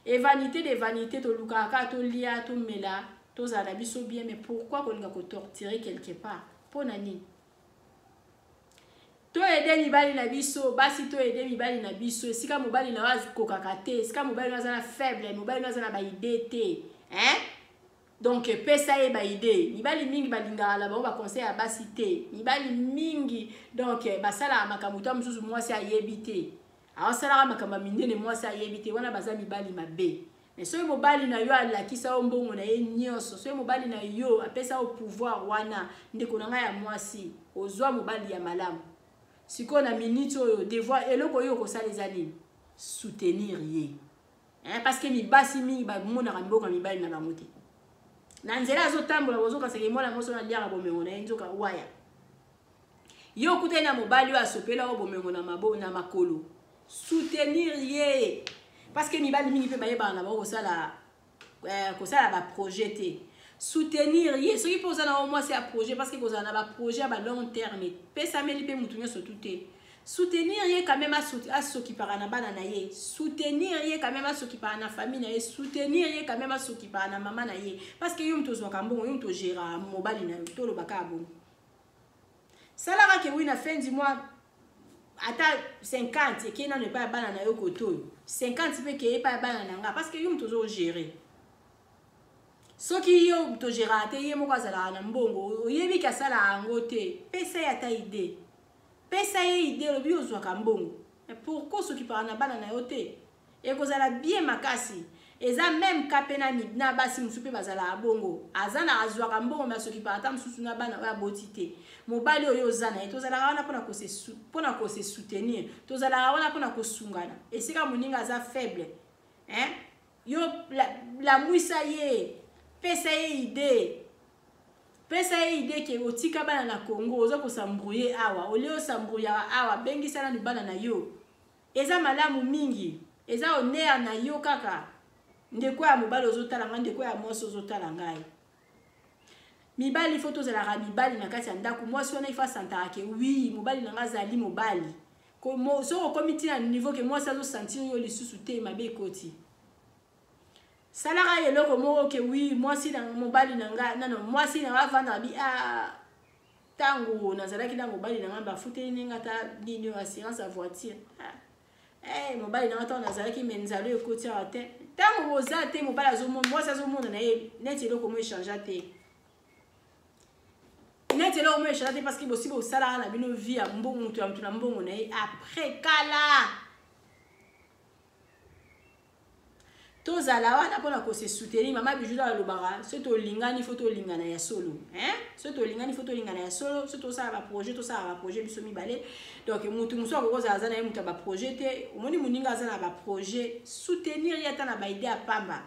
Et vanité de vanité to lukaka to lia to mela to za na biso bien mais pourquoi qu'on nga ko torturer quelque part pour nani to aider mibali na biso basi to aider mibali na biso sika mobali na wazi kokaka te sika mobali na za faible mobali na za na ba idée te donc pesa e ba idée mibali mingi balinga la ba conseil à basi te mibali mingi donc basala makamuto mususu mwasi ayebite awasala makamba mindene mwasi ayebite wana baza mibali mabe mais so mobali na yo alakisa ombongo na ye nyonso so mobali na yo apesa au pouvoir wana ndeko na ya mwasi ozwa mobali ya malamu siko na minute oyo devoir eloko yo ko sala ezali soutenir ye parce que mibasi mingi ba mona mboka mibali na bango te na nzela azotambola bozoka seke mwana moso na liaka bomengo na nzoka waya yo kutena mobali yo asopela o bomengo na mabo na makolo soutenir ye parce que mibali mingi pe bayeba na ba ko sala ba projet te soutenir ye so qui pose na au moins c'est un projet parce que vous en avez projet à long terme pesa meli pe mutunyo so tuté soutenir ye quand même à ceux qui parlent na bana na ye soutenir ye quand même à ceux qui parlent na famille na ye soutenir ye quand même à ceux qui parlent na maman na ye parce que yo mto zo kambongo yo mto gera mobali na to lo baka bon ça là que oui na fin du mois ata 50 qui na ne pas bana na yo koto 50 pe ke pas bana na nga parce que yo mto zo gérer soki yo to gera te ye moko azala na mbongo oyebi ka sala angote pesa ya ta idée pesa ye idée lobi ozwa ka mbongo mais pourquoi soki parana na bana na yote e kozala bien makasi eza même kapena ni na basi musupe bazala abongo azana azwa ka mbongo mais soki parata mususu na bana ya botite mobali oyo zana e tozala wana pona ko se soutenir tozala wana pona ko sungana esika moninga za faible yo la muisa ye pesa ye idée ke otika bana na Congo ozo ko sambrouiller awa oleo sambrouiller awa bengi sana ni bana na yo eza malamu mingi eza honneur na yo kaka ndeko ya mobali ozo talanga ndeko ya mwasi ozo talanga mibali photo za la mibali na kati ya ndako mwasi wana ifa santara ke oui mobali na ngazali mobali ko so komiti na niveau ke mwasi azo sentir yo lisusu te mabe koti salara yeloko moko ke oui mwasi na mobali na nga non mwasi na avanda bi tango nazalaki na mobali na ngamba futeli ninga ta nini assurance à voiture mobali na ngata nazalaki menzalo ekoti ate tango boza te mobali azomona mwasi azomona na ye neti eloko mo échanger te neti eloko mo échanger te parce que bosibo sala na bino vie ya mbongo mutu ya mutu na mbongo na ye après kala tozala wana pona ko se soutenir mama bijuda la lobara ce to lingani photo lingana ya solo ce to lingani photo lingana ya solo ce to ça ba projet biso mibale donc mutu muso ko za na mutu ba projet te omoni muninga za na ba projet soutenir ya tana ba idée apamba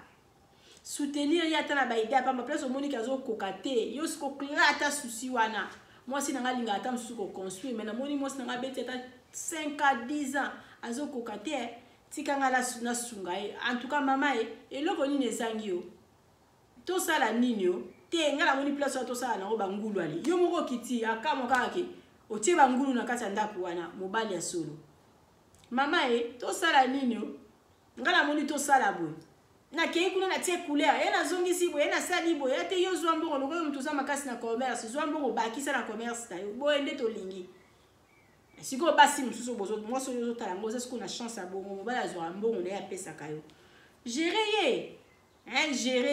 soutenir ya tana ba idée apamba place omoni kazo kokate yo sko klata souci wana moi si nanga linga ata musu ko construire mais na moni moi si nanga beti ata 5 à 10 ans azo kokate tikanga la na sungai en tout cas mama eloko nini ezangi yo to sala nini yo te ngala moni place to sala na bangulu ali yo moko kiti akamo kake otie bangulu na kati ndako wana mobali ya solo mama to sala nini yo ngala moni to sala boy na kei kuna na tie couleur na zongisi boy na sali boy ate yo zwa mbongo loko mtu za makasi na commerce zwa mbongo bakisa na commerce tayo boy ende to lingi siko basi mususu bozo moi so yo tala ngoza siko na chance abongo mobala azwa mbongo na ya pesa kayo gérer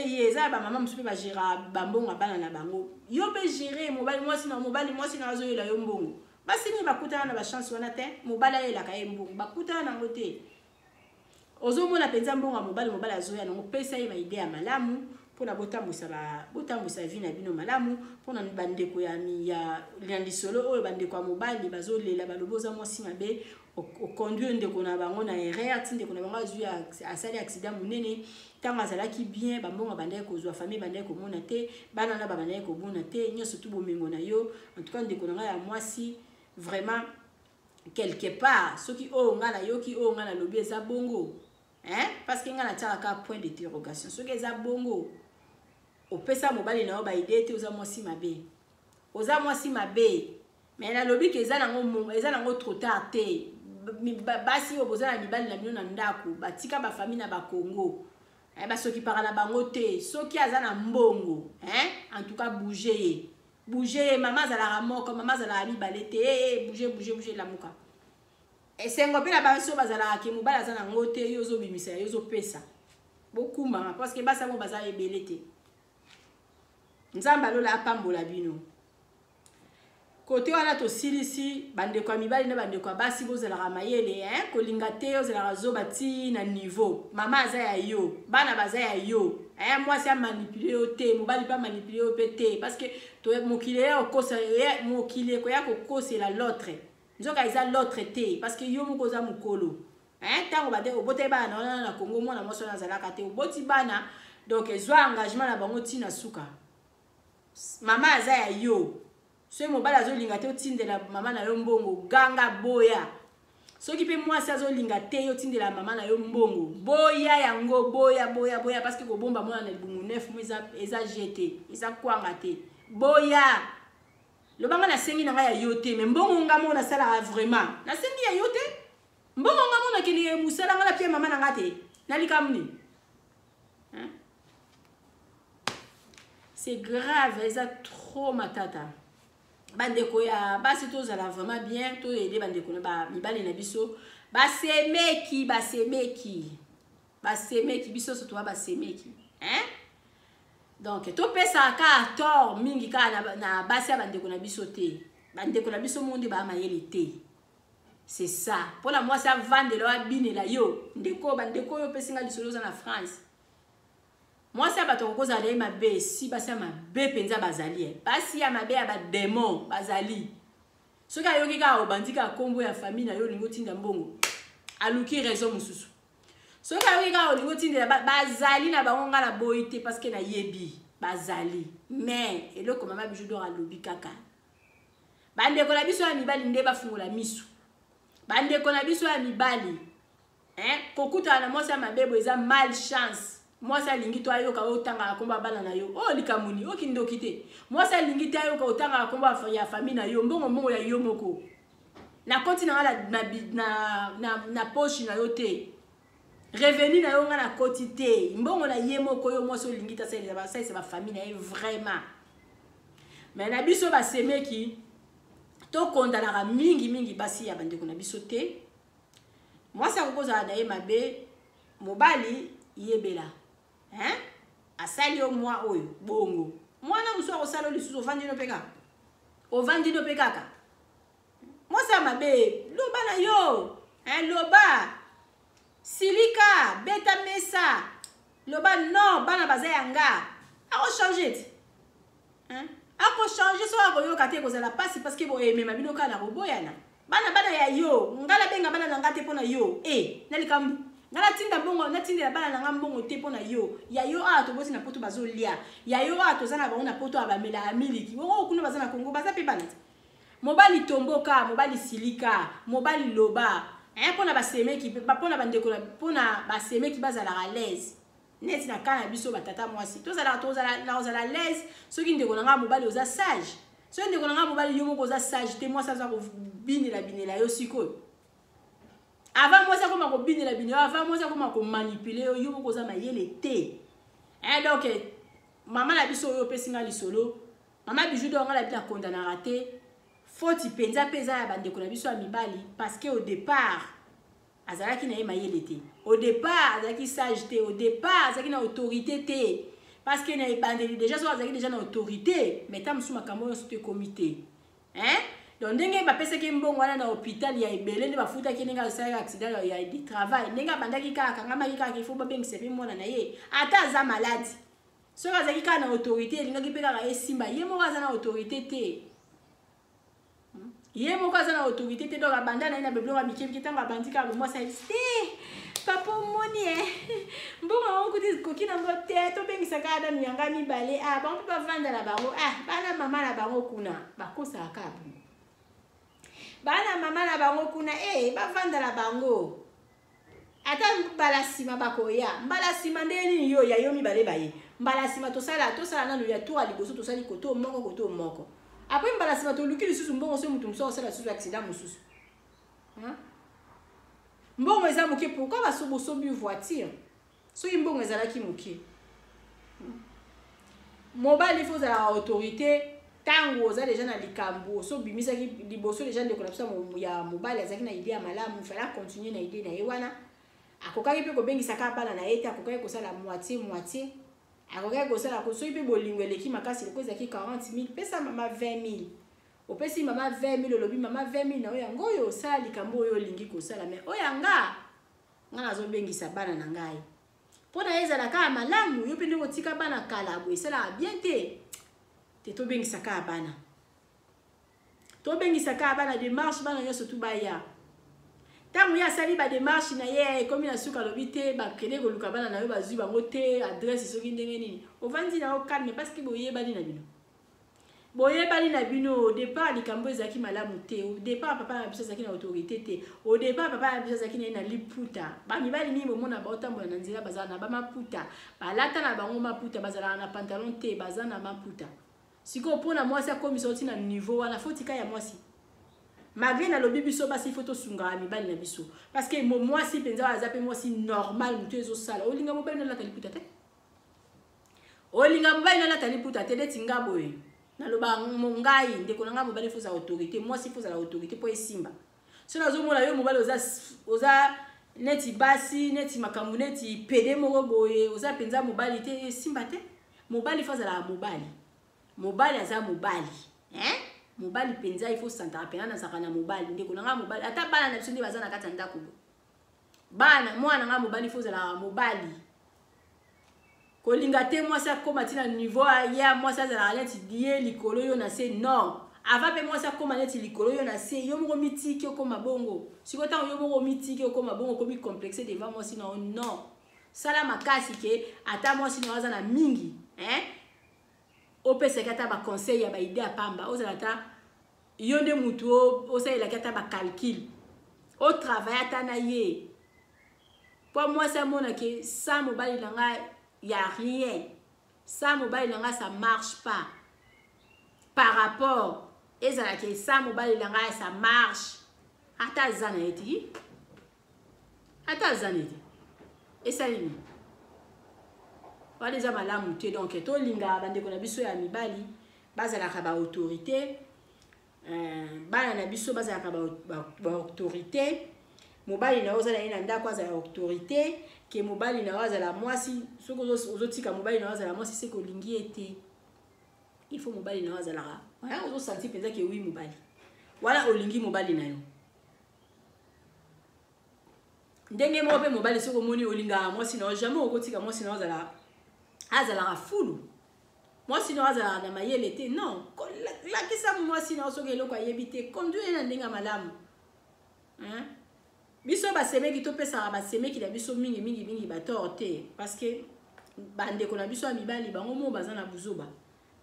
ye za ba mama musupe ba gérer ba mbongo bana na bango yo be gérer mobali moi si na azo yo la yo mbongo basi ni bakutana na ba chance wana te mobala ye la kaye mbongo bakutana na ngote ozomona penza mbongo mobali mobali azoya nango pesa ye ba idée ya malamu pona botambusa vie na bino malamu pona bandeko ya lisolo oyo bandeko ya mobali bazolela baloboza mwasi mabe oconduire ndeko na bango na erreur ti ndeko na bango azwi asali accident monene ntango azalaki bien bambongo bandaki kozwa famille bandaki komona te bana na babandaki komona te nyonso tu bomengo na yo en tout cas ndeko na ngai ya mwasi vraiment quelque part soki oyo ngai nayoki oyo ngai nalobi eza bongo parce que ngai natiaka point d'interrogation soki eza bongo opesa mobali na yo baide te oza mwasi mabe mais nalobi ke eza nango trop tard te basi oyo boza na mibali na bino na ndako batika bafamille na bakongo basoki para na bango te soki aza na mbongo en tout cas bouger mama azalaka moko mama azalaka mibale te bouger lamuka esengo mpe na basi oyo bazalaka ke mobali aza nango te yo ozobimisa yo ozopesa bokumama parce que basi yango baza ebele te nzambe alola apambola bino kote wana tosilisi bandeko ya mibali na bandeko ya basi bozalaka mayele kolinga te ozalaka zoba ti na niveau mama aza ya yo bana baza ya yo mwasi amanipule yo te mobali mpe amanipule yo mpe te parce que mokili ekoya kokosela l'autre nzoka eza l'autre te parce que yo moko oza mokolo ntango bade oboteli bana wana na kongo mwana mwasi wana azalaka te oboti bana donc ezwa engagement na bango ntina suka mama aza ya yo soki mobali azolinga te otindela mama na yo mbongo ganga boya soki mpe mwasi azolinga te otindela mama na yo mbongo boya yango boya parce que kobomba mwana na libungu 9 mo eza jete eza kwanga te boya lobanga nasengi na ngai ya yo te me mbongo nga mo nasalaka vraiment nasengi ya yo te mbongo nga mo nakende mosala nga na pie mama na nga te nalikamuni c'est grave eza trop matata bandeko ya basi tozala vraiment bien toyede bandeko na mibali na biso basemeki biso soto basemeki donc topesaka tort mingi kaka na basi ya bandeko na biso te bandeko na biso monde bamayele te c'est ça mpona mwasi avandela abinela yo bandeko oyo opesinga lisolo oza na France mwasi ya bato kokozala ye mabe si basi ya mabe mpenza bazali basi ya mabe ya bademon bazali soki ayoki kaka obandi kaka kombo ya famille na yo olingi otinda mbongo aluki raison mosusu soki ayoki kaka olingi otindela bazali na bango nga na boyi te parce que nayebi bazali mais eloko mama Bijou D'Or alobi kaka bandeko na biso ya mibali nde bafungola misu bandeko na biso ya mibali kokutana na mwasi ya mabebo eza malchance mwasi alingi to ayoka otanga komba bana na yo likamuni okindoki te mwasi alingi te ayoka otanga komba ya famille na yo mbongo ya yo moko na konti na na poche na yo te revenu na yo nga na koti te mbongo na ye moko yo mwasi olingi ta ça ba famille na ye vraiment mais na biso basemeki to kondanaka mingi basi ya bandeko na biso te mwasi akokozala na ye mabe mobali yebela asali yo mwa oyo bongo mwana musu akosala lisusu ovandi no pe kaka mwasi ya mabe loba na yo loba silika beta mesa loba non bana baza yanga akochange te akochange so akoyoka te kozala pasi parce que boyemema bino kaka na koboyana bana ya yo ngala benga bana na nga te mpona yo nalikambu ngala tinda bongo natindela bana na nga mbongo te mpona yo ya yo toboti na poto bazolia ya yo toza na bango na poto ya bamela ya miliki bongo kuna baza na kongo baza mpe bana te mobali tomboka mobali silika mobali loba mpona basemeki mpona bandeko mpona basemeki bazalaka lese neti na kana biso batata mwasi tozala lese soki ndeko na nga mobali oza sage soki ndeko na nga mobali yo moko oza sage te mwasi aza kobinela yo sikoyo avant mwasi akoma kobinela yo avant mwasi akoma komanipule yo moko oza mayele te donc mama na biso oyo opesinga lisolo mama Bijou D'Or nga na bino akondanaka te foti penza mpe eza ya bandeko na biso ya mibali parce que au départ azalaki na ye mayele te au départ azalaki sage te au départ azalaki na autorité te parce que na ebandeli déjà so azalaki déjà na autorité mais ta mosusu makambo nyonso te ekomi te donc ndenge bapesaki mbongo wana na hôpital ya ebele nde bafutaki ndenge asalaki accident ya de travail ndenge abandaki kaka akangamaki kaka ifo babengisa mpe mwana na ye ata aza maladi soki azalaki kaka na autorité elingaki mpe kaka esimba ye moko aza na autorité te ye moko aza na autorité te donc abanda na ye na bebiloko ya mikemike ntango abandi kaka bomwasi ayebisi te papa omoni mbongo yango kuti koki nango te tobengisa kaka danu yanga mibale bango mpe bavanda na bango bana mama na bango kuna bakosaka kaka bongo bana mama na bango kuna bavanda na bango ata mbala nsima bakoya mbala nsima nde nini yo ya yo mibale baye mbala nsima tosala nanu ya tour ya liboso tosali koto moko apres mbala nsima toluki lisusu mbongo so mutu mosusu osala lisusu accident mosusu mbongo eza moke pourkui basobosobi voiture soki mbongo ezalaki moke mobali ifo ozalaka autorité ntango oza deja na likambo so bimisaki liboso deja ndeko na biso ya mobali azalaki na ide ya malamu fala continue na ide na ye wana akokaki mpe kobengisaka bana na ye te akokaki kosala moitié akokaki kosala soki mpe bolingo eleki makasi loko ezalaki 40 000 pesa mama 20 000 opesi mama 20 000 olobi mama 20 000 na oyo yango oyo osala likambo oyo olingi kosala me oyo nga nazobengisa bana na ngai mpo na ye ezalaka malamu yo mpe ndenge otika bana kala boye esalaka bien te tobengisa kaka bana démarche bana nyonso tu baya ntango ye asali badémarche na ye ekomi na suka alobi te bakende koluka bana na yo bazwi bango te adresse soki ndenge nini ovandi na yo calme parceke boyebani na bino au départ likambo ezalaki malamu te au départ papa na biso azalaki na autorité te au départ papa na biso azalaki na ye na liputa bamibali nini bomona baotambola na nzela bazala na bamaputa balata na bango maputa bazalaka na pantalon te baza na maputa sikoyo mpona mwasi akomisa oti na niveau wana fo tika ya mwasi malgré nalobi biso basi ifo tosungaka mibali na biso parce que mwasi mpenza aza mpe mwasi normal motu ezosala olinga mobali nalata liputa te neti nga boye naloba ngai ndeko na nga mobali ifo ozala autorité mwasi ifo ozala autorité mpo esimba so nazomona yo mobali oza neti basi neti makambo neti pede moko boye oza mpenza mobali te esimba te mobali ifo azalaka mobali aza mobali mobali penza ifo santaka pena na saka na mobali ndeko na nga mobali ata bana na biso nde baza na kati ya ndako mwana nga mobali ifo ozalaka mobali kolinga te mwasi akoma ti na niveau ya mwasi azalaka neti die likolo yo na se non ava mpe mwasi akoma neti likolo yo na se yo moko mitiki okoma bongo sikoyo ntango yo moko mitiki okoma bongo okomi complexe devant mwasi na yo non sala makasi ke ata mwasi na yo aza na mingi opesaki ata baconseil ya baide ya pamba ozala ata yo nde mutu osalelaki ata bacalcule otravaille ata na ye mpo mwasi amonake sa mobali na ngai ya rien sa mobali na ngai ça marche pas par rapport ezalaki sa mobali na ngai ça marche ata aza na ye te esalini wana eza malamu te donc tolingaka bandeko na biso ya mibali bazalaka baautorité bana na biso bazalaka baautorité mobali na yo ozala ye na ndako azala autorité ke mobali na yo azala mwasi soki ozotika mobali na yo azala mwasi seke olingi ye te il faut mobali na yo azalaka wana ozosanti mpenza ke wi mobali wala olingi mobali na yo ndenge moko mpe mobali soki omoni olingaka mwasi na yo jamais okotika mwasi na yo azalaka fulu mwasi na yo azalaka na mayele te non lakisa mwasi na yo soki eloko ayebi te conduire na ndenge malamu biso basemeki topesaka basemeki na biso mingi bator te parce que bandeko na biso ya mibali bango mo baza na buzoba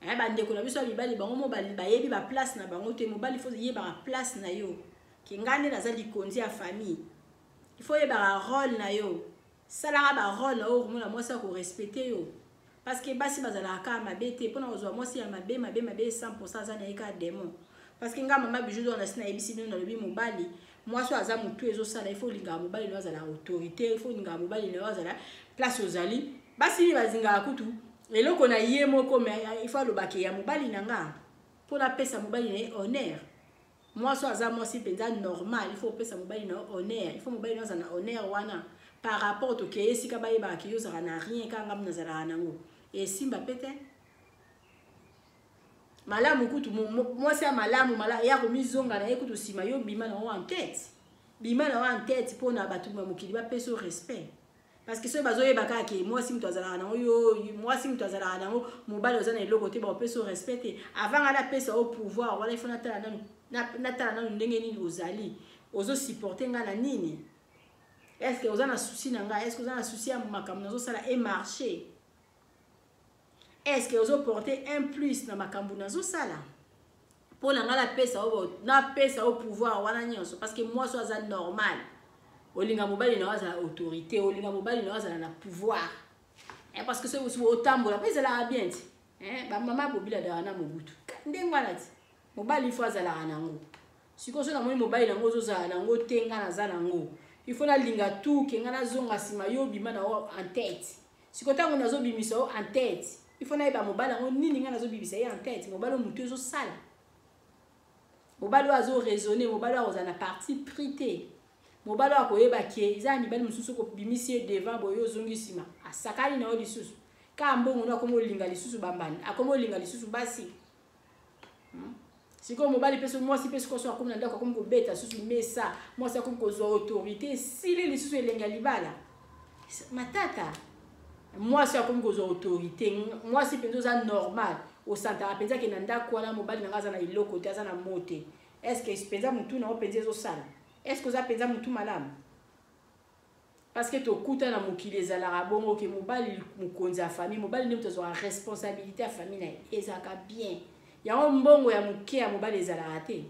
bandeko na biso ya mibali bango mo bayebi baplace na bango te mobali fo yebaka place na yo ke ngai nde naza likondi ya famille il faut yebaka rôle na yo salaka barôle na yo okomona mwasi akorespecte yo parce que basi bazalaka kaka mabe te mpona kozwa mwasi ya mabe 100% aza na ye kaka démon parce que nga mama bijou do nasi nayebisi bino nalobi mobali mwasi aza motu ezosala il faut olingaka mobali na yo azala autorité il faut olingaka mobali na yo azala place ozali basi ni bazingaka kutu eloko na ye moko me il faut alobake ya mobali na nga mpona apesa mobali na ye honneur mwasi aza mwasi mpenza normal il faut opesa mobali na yo honneur il faut mobali na yo azala na honneur wana par rapport tokeye esika bayebaka ke yo ozalaka na rien kaka ngamu nazalaka nango esimba pe te malamu kutu moi c'est malamu malamu ya ko mizonga na ekutu sima yo bima na en tête bima na en tête pour na batu ba mokili ba peso respect parce que so bazo yeba ka ke moi si mtu azala na yo moi si mtu azala na mobali ozana eloko te ba peso respecter avant ala pesa au pouvoir wala ifona tala na tala na ndenge nini ozali ozo supporter nga na nini est-ce que ozana souci na nga est-ce que ozana souci ya makambo nazo sala et marcher est-ce que ozo porter un plus na makambo nazo sala pour la pesa au pouvoir wana nyonso parce que moi so aza normal olinga mobali na aza autorité olinga mobali na aza na pouvoir parce que c'est otambola pesa la bien ba mama bobila da na mobutu ndengwana ti mobali il faut azala nango siko so na moi mobali nango zo za nango tenga na za nango il faut na linga tout ke ngana zonga sima yo bima na en tête siko tango nazo bimisa en tête il faut na ba mobali nango nini ngana zo bimisa en tête mobali mutu zo sala mobali azo raisonner mobali azo na partie prité mobali akoyeba ke za mibali mususu ko bimisie devant boyo zongi sima asakali na oli susu ka mbongo na komo linga lisusu bambani akomo linga lisusu basi siko mobali peso moi si peso ko so akomo ndako akomo ko beta susu mesa moi sa akomo ko zo autorité si le lisusu elenga libala matata moi si akomo ko zo autorité moi si penzo za normal au santa penza ke nanda kwa na mobali nanga za na iloko te za na mote est-ce que penza mutu na openze zo sala est-ce que za penza mutu malamu parce que to kuta na mokili ezalaka bongo ke mobali mokonzi ya famille mobali nde mutu azwa responsabilité ya famille na ezaka bien yango mbongo ya moke ya mobali ezalaka te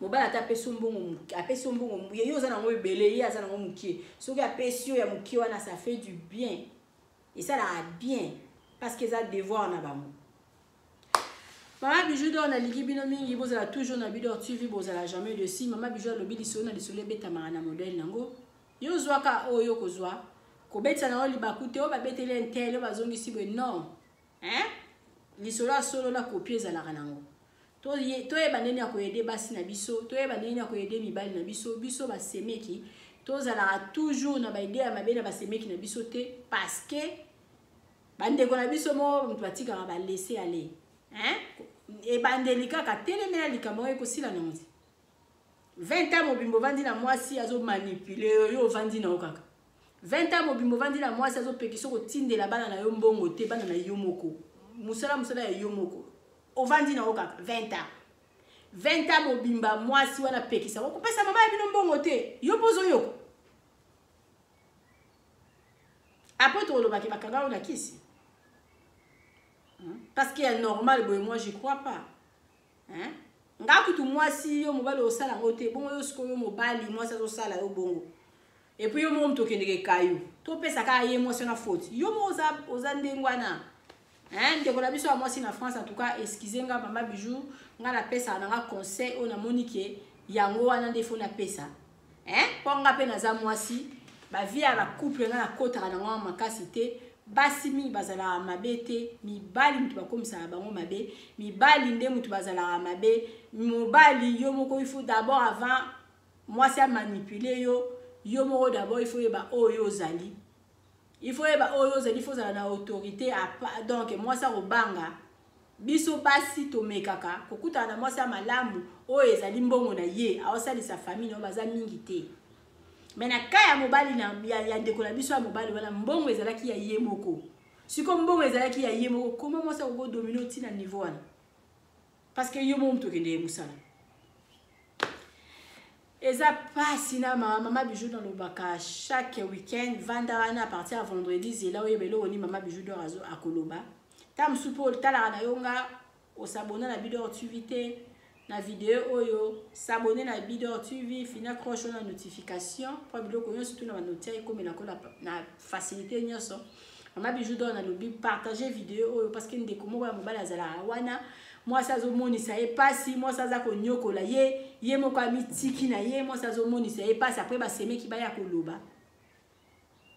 mobali ata apesi mbongo ye yo oza nango ebele ye aza nango moke soki apesi yo ya moke wana ça fait du bien esalaka bien parce que eza devoir na bango Mama Bijou d'or na ligi bino mingi bozala toujours na bidor TV bozala jamais de si Mama Bijou alobi lisolo na lisolo beta na modèle nango yo zwaka oyo kozwa ko beta na oli bakute o ba betele intel bazongi sibwe non lisolo solo la copie za la nango to ye banene ya ko aider basi na biso to ye banene ya ko aider mibali na biso biso ba semeki to zala toujours na ba idea mabe na ba semeki na biso te parce que bande ko na biso mo mtu batika ba laisser aller et bandelika ka telemela likamo eko sila nonzi 20 ans mobimbo vandi na mwasi azo manipuler yo vandi na okaka 20 ans mobimbo vandi na mwasi azo pekiso ko tindela bana na yo mbongo te bana na yo moko musala ya yo moko ovandi na okaka 20 ans mobimba mwasi wana pekisa ko pesa mama ya bino mbongo te yo pozo yo après to lo baki bakanga na kisi parce qu'il est normal boy moi j'y crois pas ngakutu mwasi yo mobali osala ngote bongo yo siko yo mobali mwasi azo sala yo bongo et puis yo mo mto kendeke kayo to pesa ka ye mwasi na faute yo mo oza ndengwana ndeko na biso ya mwasi na France en tout cas excusez nga Mama Bijou nga na pesa na nga conseil o na monike yango wana ndefo na pesa ponga pe na za mwasi ba vie ya ba couple nga na kotaka na nga makasi te basi mi bazala mabete mi bali mutu bakomisa bango mabe mi bali nde mutu bazala mabe mobali yo moko il faut d'abord avant moi c'est manipuler yo moko d'abord il faut yeba oyo zali il faut zala na autorité donc moi ça robanga biso basi to mekaka kokuta na moi ça malamu oyo ezali mbongo na ye awosali sa famille no baza mingi te mais na kaya mobali na ya ndeko na biso ya mobali wana mbongo ezalaki ya ye moko siko mbongo ezalaki ya ye moko comment moi ça go dominer ti na niveau wana parce que yo mom to kende musala eza pasi na Mama Bijou dans le baka chaque week-end vendana à partir à vendredi zela oyebelo oni Mama Bijou do razo akoloba tam supo tala na yonga o s'abonner na Bidor TV na vidéo oyo s'abonner na Bidor TV fina croche na notification pour biloko yo surtout na notifier comme na facilité nyonso Mama Bijou do na lobi partager vidéo oyo parce que ndeko moko ya mobali azala wana moi ça zo monisa e pasi moi ça za ko nyokola ye moko amitiki na ye moi ça zo monisa e pasi après ba semeki ba ya koloba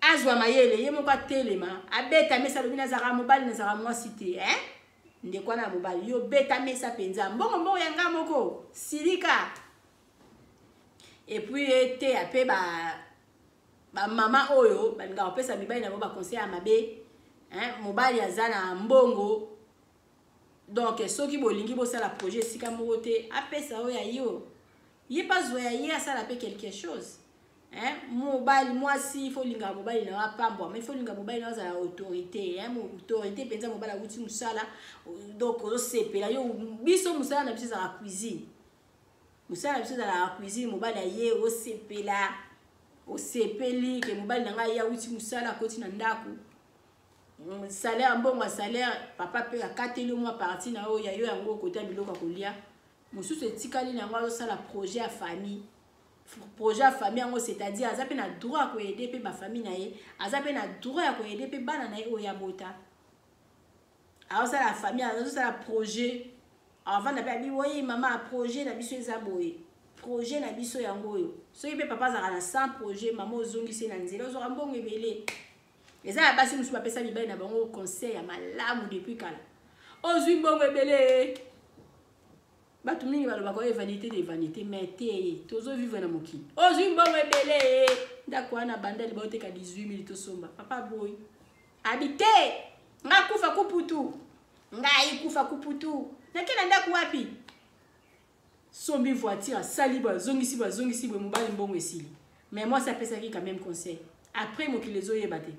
azwa mayele ye moko telema abeta mesa lobina zara mobali na zara moi cité ndeko na mobali yo beta mesa penza mbongo yanga moko silika et puis été apé ba mama oyo ba nga opesa mibali na ba conseil amabe mobali azana mbongo donc soki bolingi bosala projet esika moko te apesa oyo ya yo ye pas zoya ye asala pe quelque chose. Hein, mobile mwasi il faut linga mobile na pambwa mais il faut linga mobile na za autorité hein autorité penza mobile uti musala donc o sepela yo biso musala na biso za la cuisine musala na biso za la cuisine mobile ye o sepela o sepeli ke mobile na ngai ya uti musala koti na ndako salaire mbongo salaire papa pe akateli moi parti na yo ya yo yango kota biloko kolia mususu etikali na ngalo sala projet à famille. Projet à famille en c'est-à-dire aza pe na droit ko aider pe ba famille na ye aza pe na droit ko aider pe bana na ye o ya bota alors ça la famille aza ça la projet avant na pe bi oui maman projet na biso eza boye projet na biso yango yo so pe papa za na 100 projet maman ozongisi na nzela ozo mbongo ebele eza ya basi musu ba pesa mibali na bango conseil ya malamu depuis kala ozwi mbongo ebele. Bato mingi balobaka oyo vanité de vanité mais te tozo vivre na mokili ozwi mbongo ebele ndako wana bandali baoteka 18 000 tosomba papa boy habite nga kufa kuputu ngai kufa kuputu nakena ndako wapi sombi voiture saliba zongisi bwe mobali mbongo esili mais moi ça pesa ki quand même conseil après mokili ezoyeba te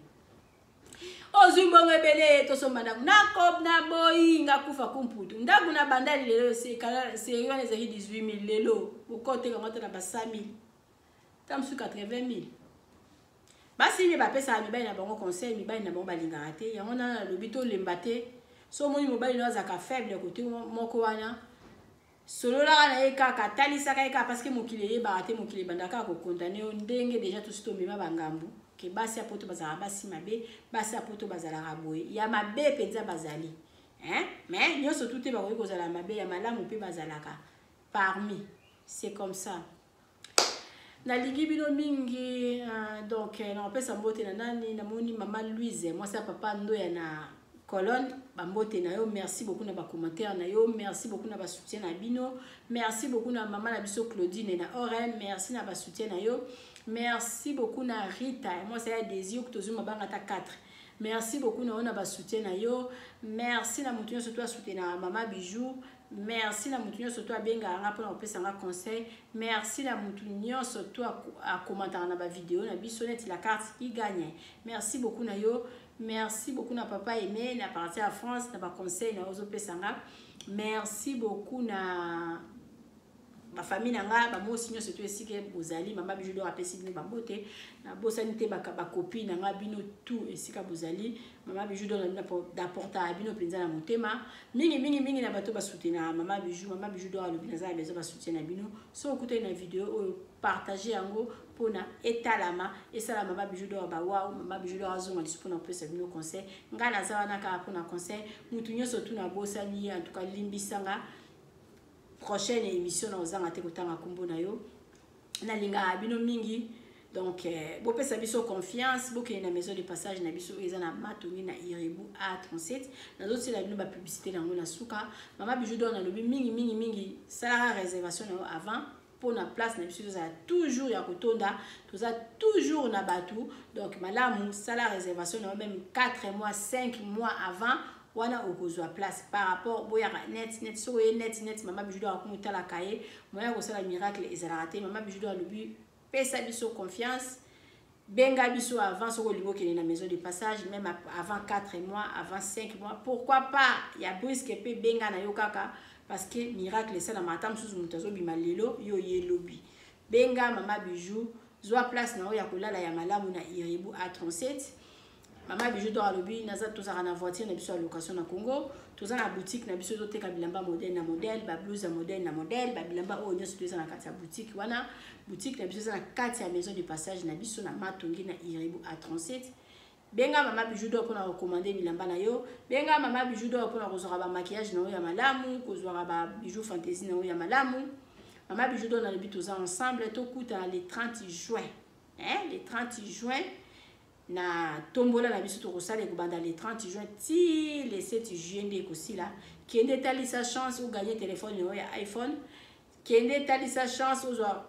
ozwi mbongo ebele tosomba ndako nakob na boyi nga kufa kumputu ndako na bandali lelo serion ezali 18 000 lelo okoteka ngata na ba 100 000 tamsu 80 000 basi ni bapesa mibali na bango conseil mibali na bango balingaka te yango na lobi to lemba te so moni mobali no azaka faible côté moko wana solola na ye kaka talisaka ye kaka parce que mokili yebaka te mokili bandaka ko condamner ndenge déjà tout sito mema bangambu ke basi apoto bazala basi mabe basi apoto bazala raboye ya mabe penza bazali hein mais nyonso tout te bakoki kozala mabe ya malamu pe bazalaka parmi c'est comme ça na ligi bino mingi donc na pesa mbote na nani na moni maman Louise moi ça papa ndoya na colonne bambote na yo merci beaucoup na ba commentaire na yo merci beaucoup na ba soutien na bino merci beaucoup na maman na biso Claudine na Oren merci na ba soutien na yo. Merci beaucoup na Rita. Moi c'est désir que tu m'as ta 4. Merci beaucoup na ona ba soutien na yo. Merci na mutunyo surtout soutien na maman Bijou. Merci na mutunyo surtout benga nga pour pesa nga conseil. Merci na mutunyo surtout à commenter na ba vidéo na bisonnette la carte qui gagne. Merci beaucoup na yo. Merci beaucoup na papa aimé na partir à France na ba conseil na ozo pesa nga. Merci beaucoup na ma famille nanga ba mo sinyo surtout ici que bozali maman Bijou do rapesi bino ba bote na bosanité ba copine nanga bino tout ici ka bozali maman Bijou do d'apporter à bino penza na motema mingi na bato ba soutenir maman Bijou do alobi na za bezo ba soutenir bino so okuta na vidéo o partager yango pona etalama esala maman Bijou do ba wa maman Bijou do azonga dispo na pesa bino conseil ngana za wana ka pona conseil mutu nyoso tout na bosani en tout cas limbisanga prochaine émission na ozanga te kotanga kombo na yo na linga bino mingi donc bo pesa biso confiance bo ke na maison de passage na biso eza na matongi na Iribu A37 na zote la bino ba publicité nango na suka maman Bijou do na lobi mingi sala réservation na avant pour na place na biso za toujours ya kotonda toza toujours na batu donc malamu sala réservation na même 4 mois 5 mois avant wana okozwa place par rapport boya net so net maman Bijou do akumita la kaye moya ko sala miracle ezala raté maman Bijou do alobi pesa biso confiance benga biso avant so ko lingo kene na maison de passage même avant 4 mois avant 5 mois pourquoi pas ya brisque pe benga na yo kaka parce que miracle ça na matam sous mutazo bimalelo yo yelobi benga maman Bijou zwa place na ya kolala ya malamu na Iribu A37 maman Bijou do alobi naza tozaka na voiture na biso à location na Congo toza na boutique na biso toteka bilamba modèle na modèle ba blouse modèle na modèle ba bilamba o nyoso toza na kati ya boutique wana boutique na biso na kati ya maison de passage na biso na matongi na Iribu A37 benga maman Bijou do pour recommander bilamba na yo benga maman Bijou do pour kozwaka ba maquillage na yo ya malamu kozwaka ba bijou fantaisie na yo ya malamu maman Bijou do na lobi toza ensemble tokuta le 30 juin le 30 juin na tombola na biso to kosala ekobanda le 30 juin ti le 7 juillet nde ekosila kende talisa chance ou gagner téléphone ya iPhone kende talisa chance ozwa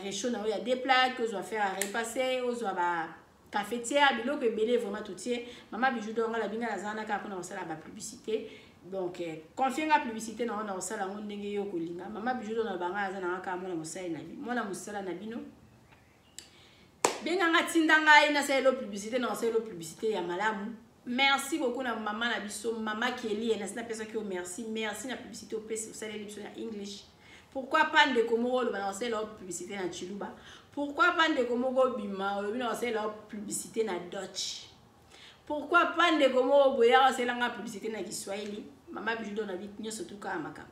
réchaud na ya des plaques ozwa faire à repasser ozwa ba cafetière biloko ebele vraiment tout tie maman Bijou do ngala binga na zana ka pona kosala ba publicité Donc confier la publicité na on sala on ndenge yo kolinga mama bijou na banga za na ka mona musala na bi mona musala na bino benga ngatinda ngai na sala publicité na sala publicité ya malamu. Merci beaucoup na maman na biso mama Kelly na sina pesa ki merci na publicité au pesa au sala l'émission en English. Pourquoi pas de komoro le balancer leur publicité na Chiluba? Pourquoi pas de komoro bima le balancer leur publicité na Dutch? Pourquoi pas de komoro boya c'est la publicité na Kiswahili? Mama bijou na bit nyoso tout ka makambo.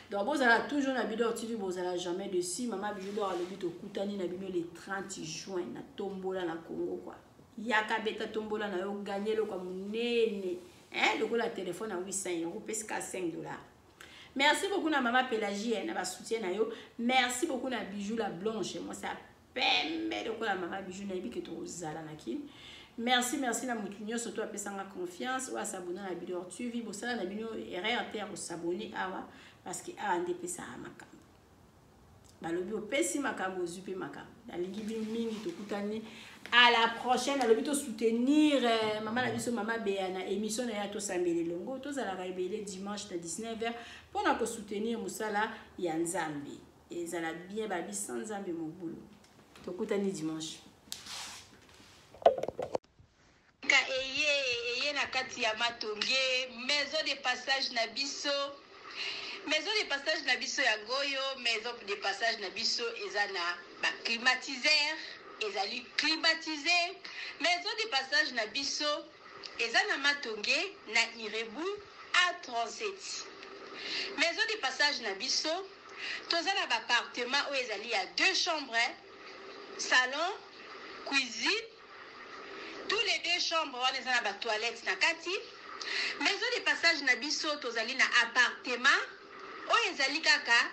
Donc vous allez toujours na bidor TV vous allez jamais dessus mama bijou a le but au kutani na bino le 30 juin na tombola na Congo quoi. Yaka beta tombola na yo gagner le comme nene hein le la téléphone à 800 € pesca $5. Merci beaucoup na maman Pélagie na ba soutien na yo. Merci beaucoup na bijou la blanche moi ça pembe le la maman bijou na bi que to zala na kin. Merci na mutunyo surtout apesanga confiance ou à s'abonner à Bidor TV bo sala na bino erreur au s'abonner awa parce que a ndepé ça makambo balobi opesi makambo zupe makambo dalingi mingi tokutani à la prochaine alobi to soutenir maman na biso mama Béana émission na ya to sambele longo to zala rebele dimanche à 19h pour na ko soutenir musala ya Nzambe et zala bien babi sans Nzambe mobulu tokutani dimanche. Na kati ya matonge maison de passage na biso ya ngoyo maison de passage na biso ezana ba climatiseur ezali climatisé maison de passage na biso ezana matonge na Irebu A37 maison de passage na biso tozana ba appartement où ezali ya 2 chambres salon cuisine. Tous les 2 chambres on est dans la toilette na kati maison de passage na biso tozali na appartement o ezali kaka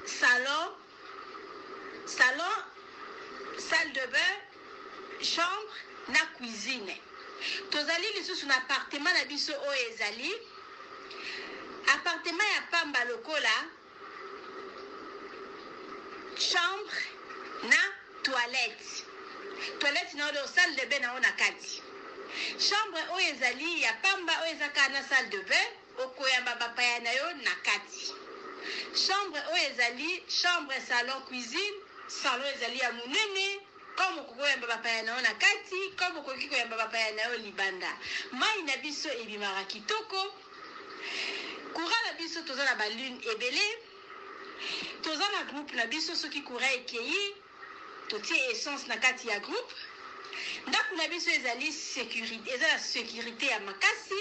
salon salle de bain chambre na cuisine tozali lisusu na appartement na biso o ezali appartement ya pamba lokola chambre na toilette na do salle de bain na ona kati chambre o ezali ya pamba o ezaka na salle de bain okoyamba bapaya na yo na kati chambre o ezali chambre salon cuisine salon ezali ya munene comme koyamba bapaya na yo na kati comme koyamba bapaya na yo libanda mai na biso ebimaka kitoko courant na biso toza na balune ebele toza na groupe na biso soki courant ekei totie essence na kati ya groupe ndako na biso ezali sécurité ezala sécurité ya makasi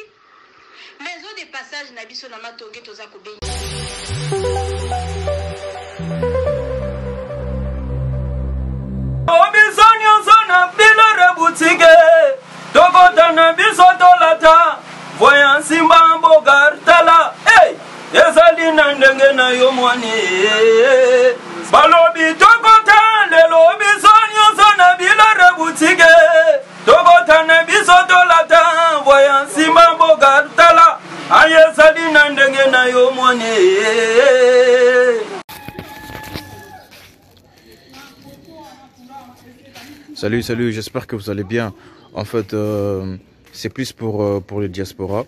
maison de passage na biso na matonge toza kobenga obizonyo zona bilore boutique tokota na biso tolata voyant simba mbogartala hey ezali na ndenge na yo mwane balobi tokota lelo bizonyo zona bilore boutique tokota na biso tolata voyant simba mbogartala ayezali na ndenge na yo mwane. Salut, j'espère que vous allez bien. En fait, c'est plus pour les diasporas.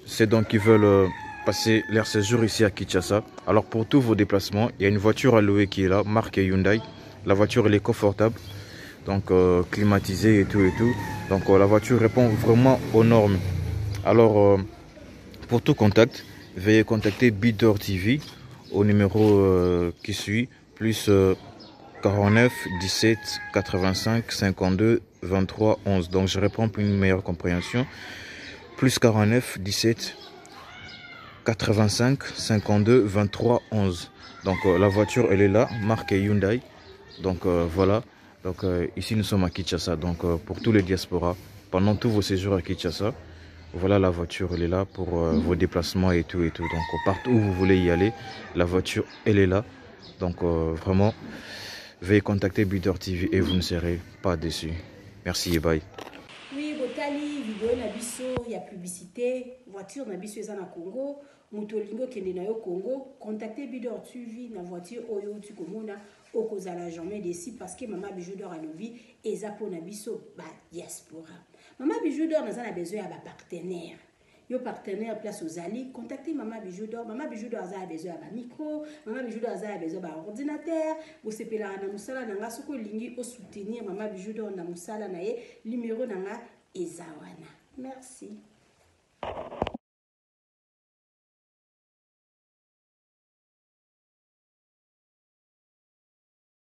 C'est donc qui veulent passer leur séjour ici à Kinshasa. Alors pour tous vos déplacements, il y a une voiture à louer qui est là, marque Hyundai. La voiture elle est confortable, donc climatisée et tout. Donc la voiture répond vraiment aux normes. Alors pour tout contact, veuillez contacter Bidor TV au numéro qui suit, plus 49 17 85 52 23 11. Donc je réponds pour une meilleure compréhension. Plus 49 17 85 52 23 11. Donc la voiture elle est là, marque Hyundai. Donc voilà. Donc ici nous sommes à Kinshasa. Donc pour tous les diasporas, pendant tous vos séjours à Kinshasa, voilà la voiture elle est là pour vos déplacements et tout. Donc partout où vous voulez y aller, la voiture elle est là. Donc vraiment, veuillez contacter Bidor TV et vous ne serez pas déçus. Merci et bye. Oui, botali vidéo na biso ya publicité, voiture na biso eza na Congo, mutolingo kende na yo Congo, contactez Bidor TV na voiture oyo tu komona okozala jamais déçu parce que maman Bijou d'or alobi eza po na biso ba diaspora. Maman Bijou d'or na besoin ya ba partenaire. yo partenaire place aux alliés, contactez Maman Bijou d'or. Maman Bijou d'or a besoin d'un micro, Maman Bijou d'or a besoin d'un ordinateur. Vous savez là na musala nanga soko lingi au soutenir Maman Bijou d'or na musala na ye numéro nanga ezawana. Merci.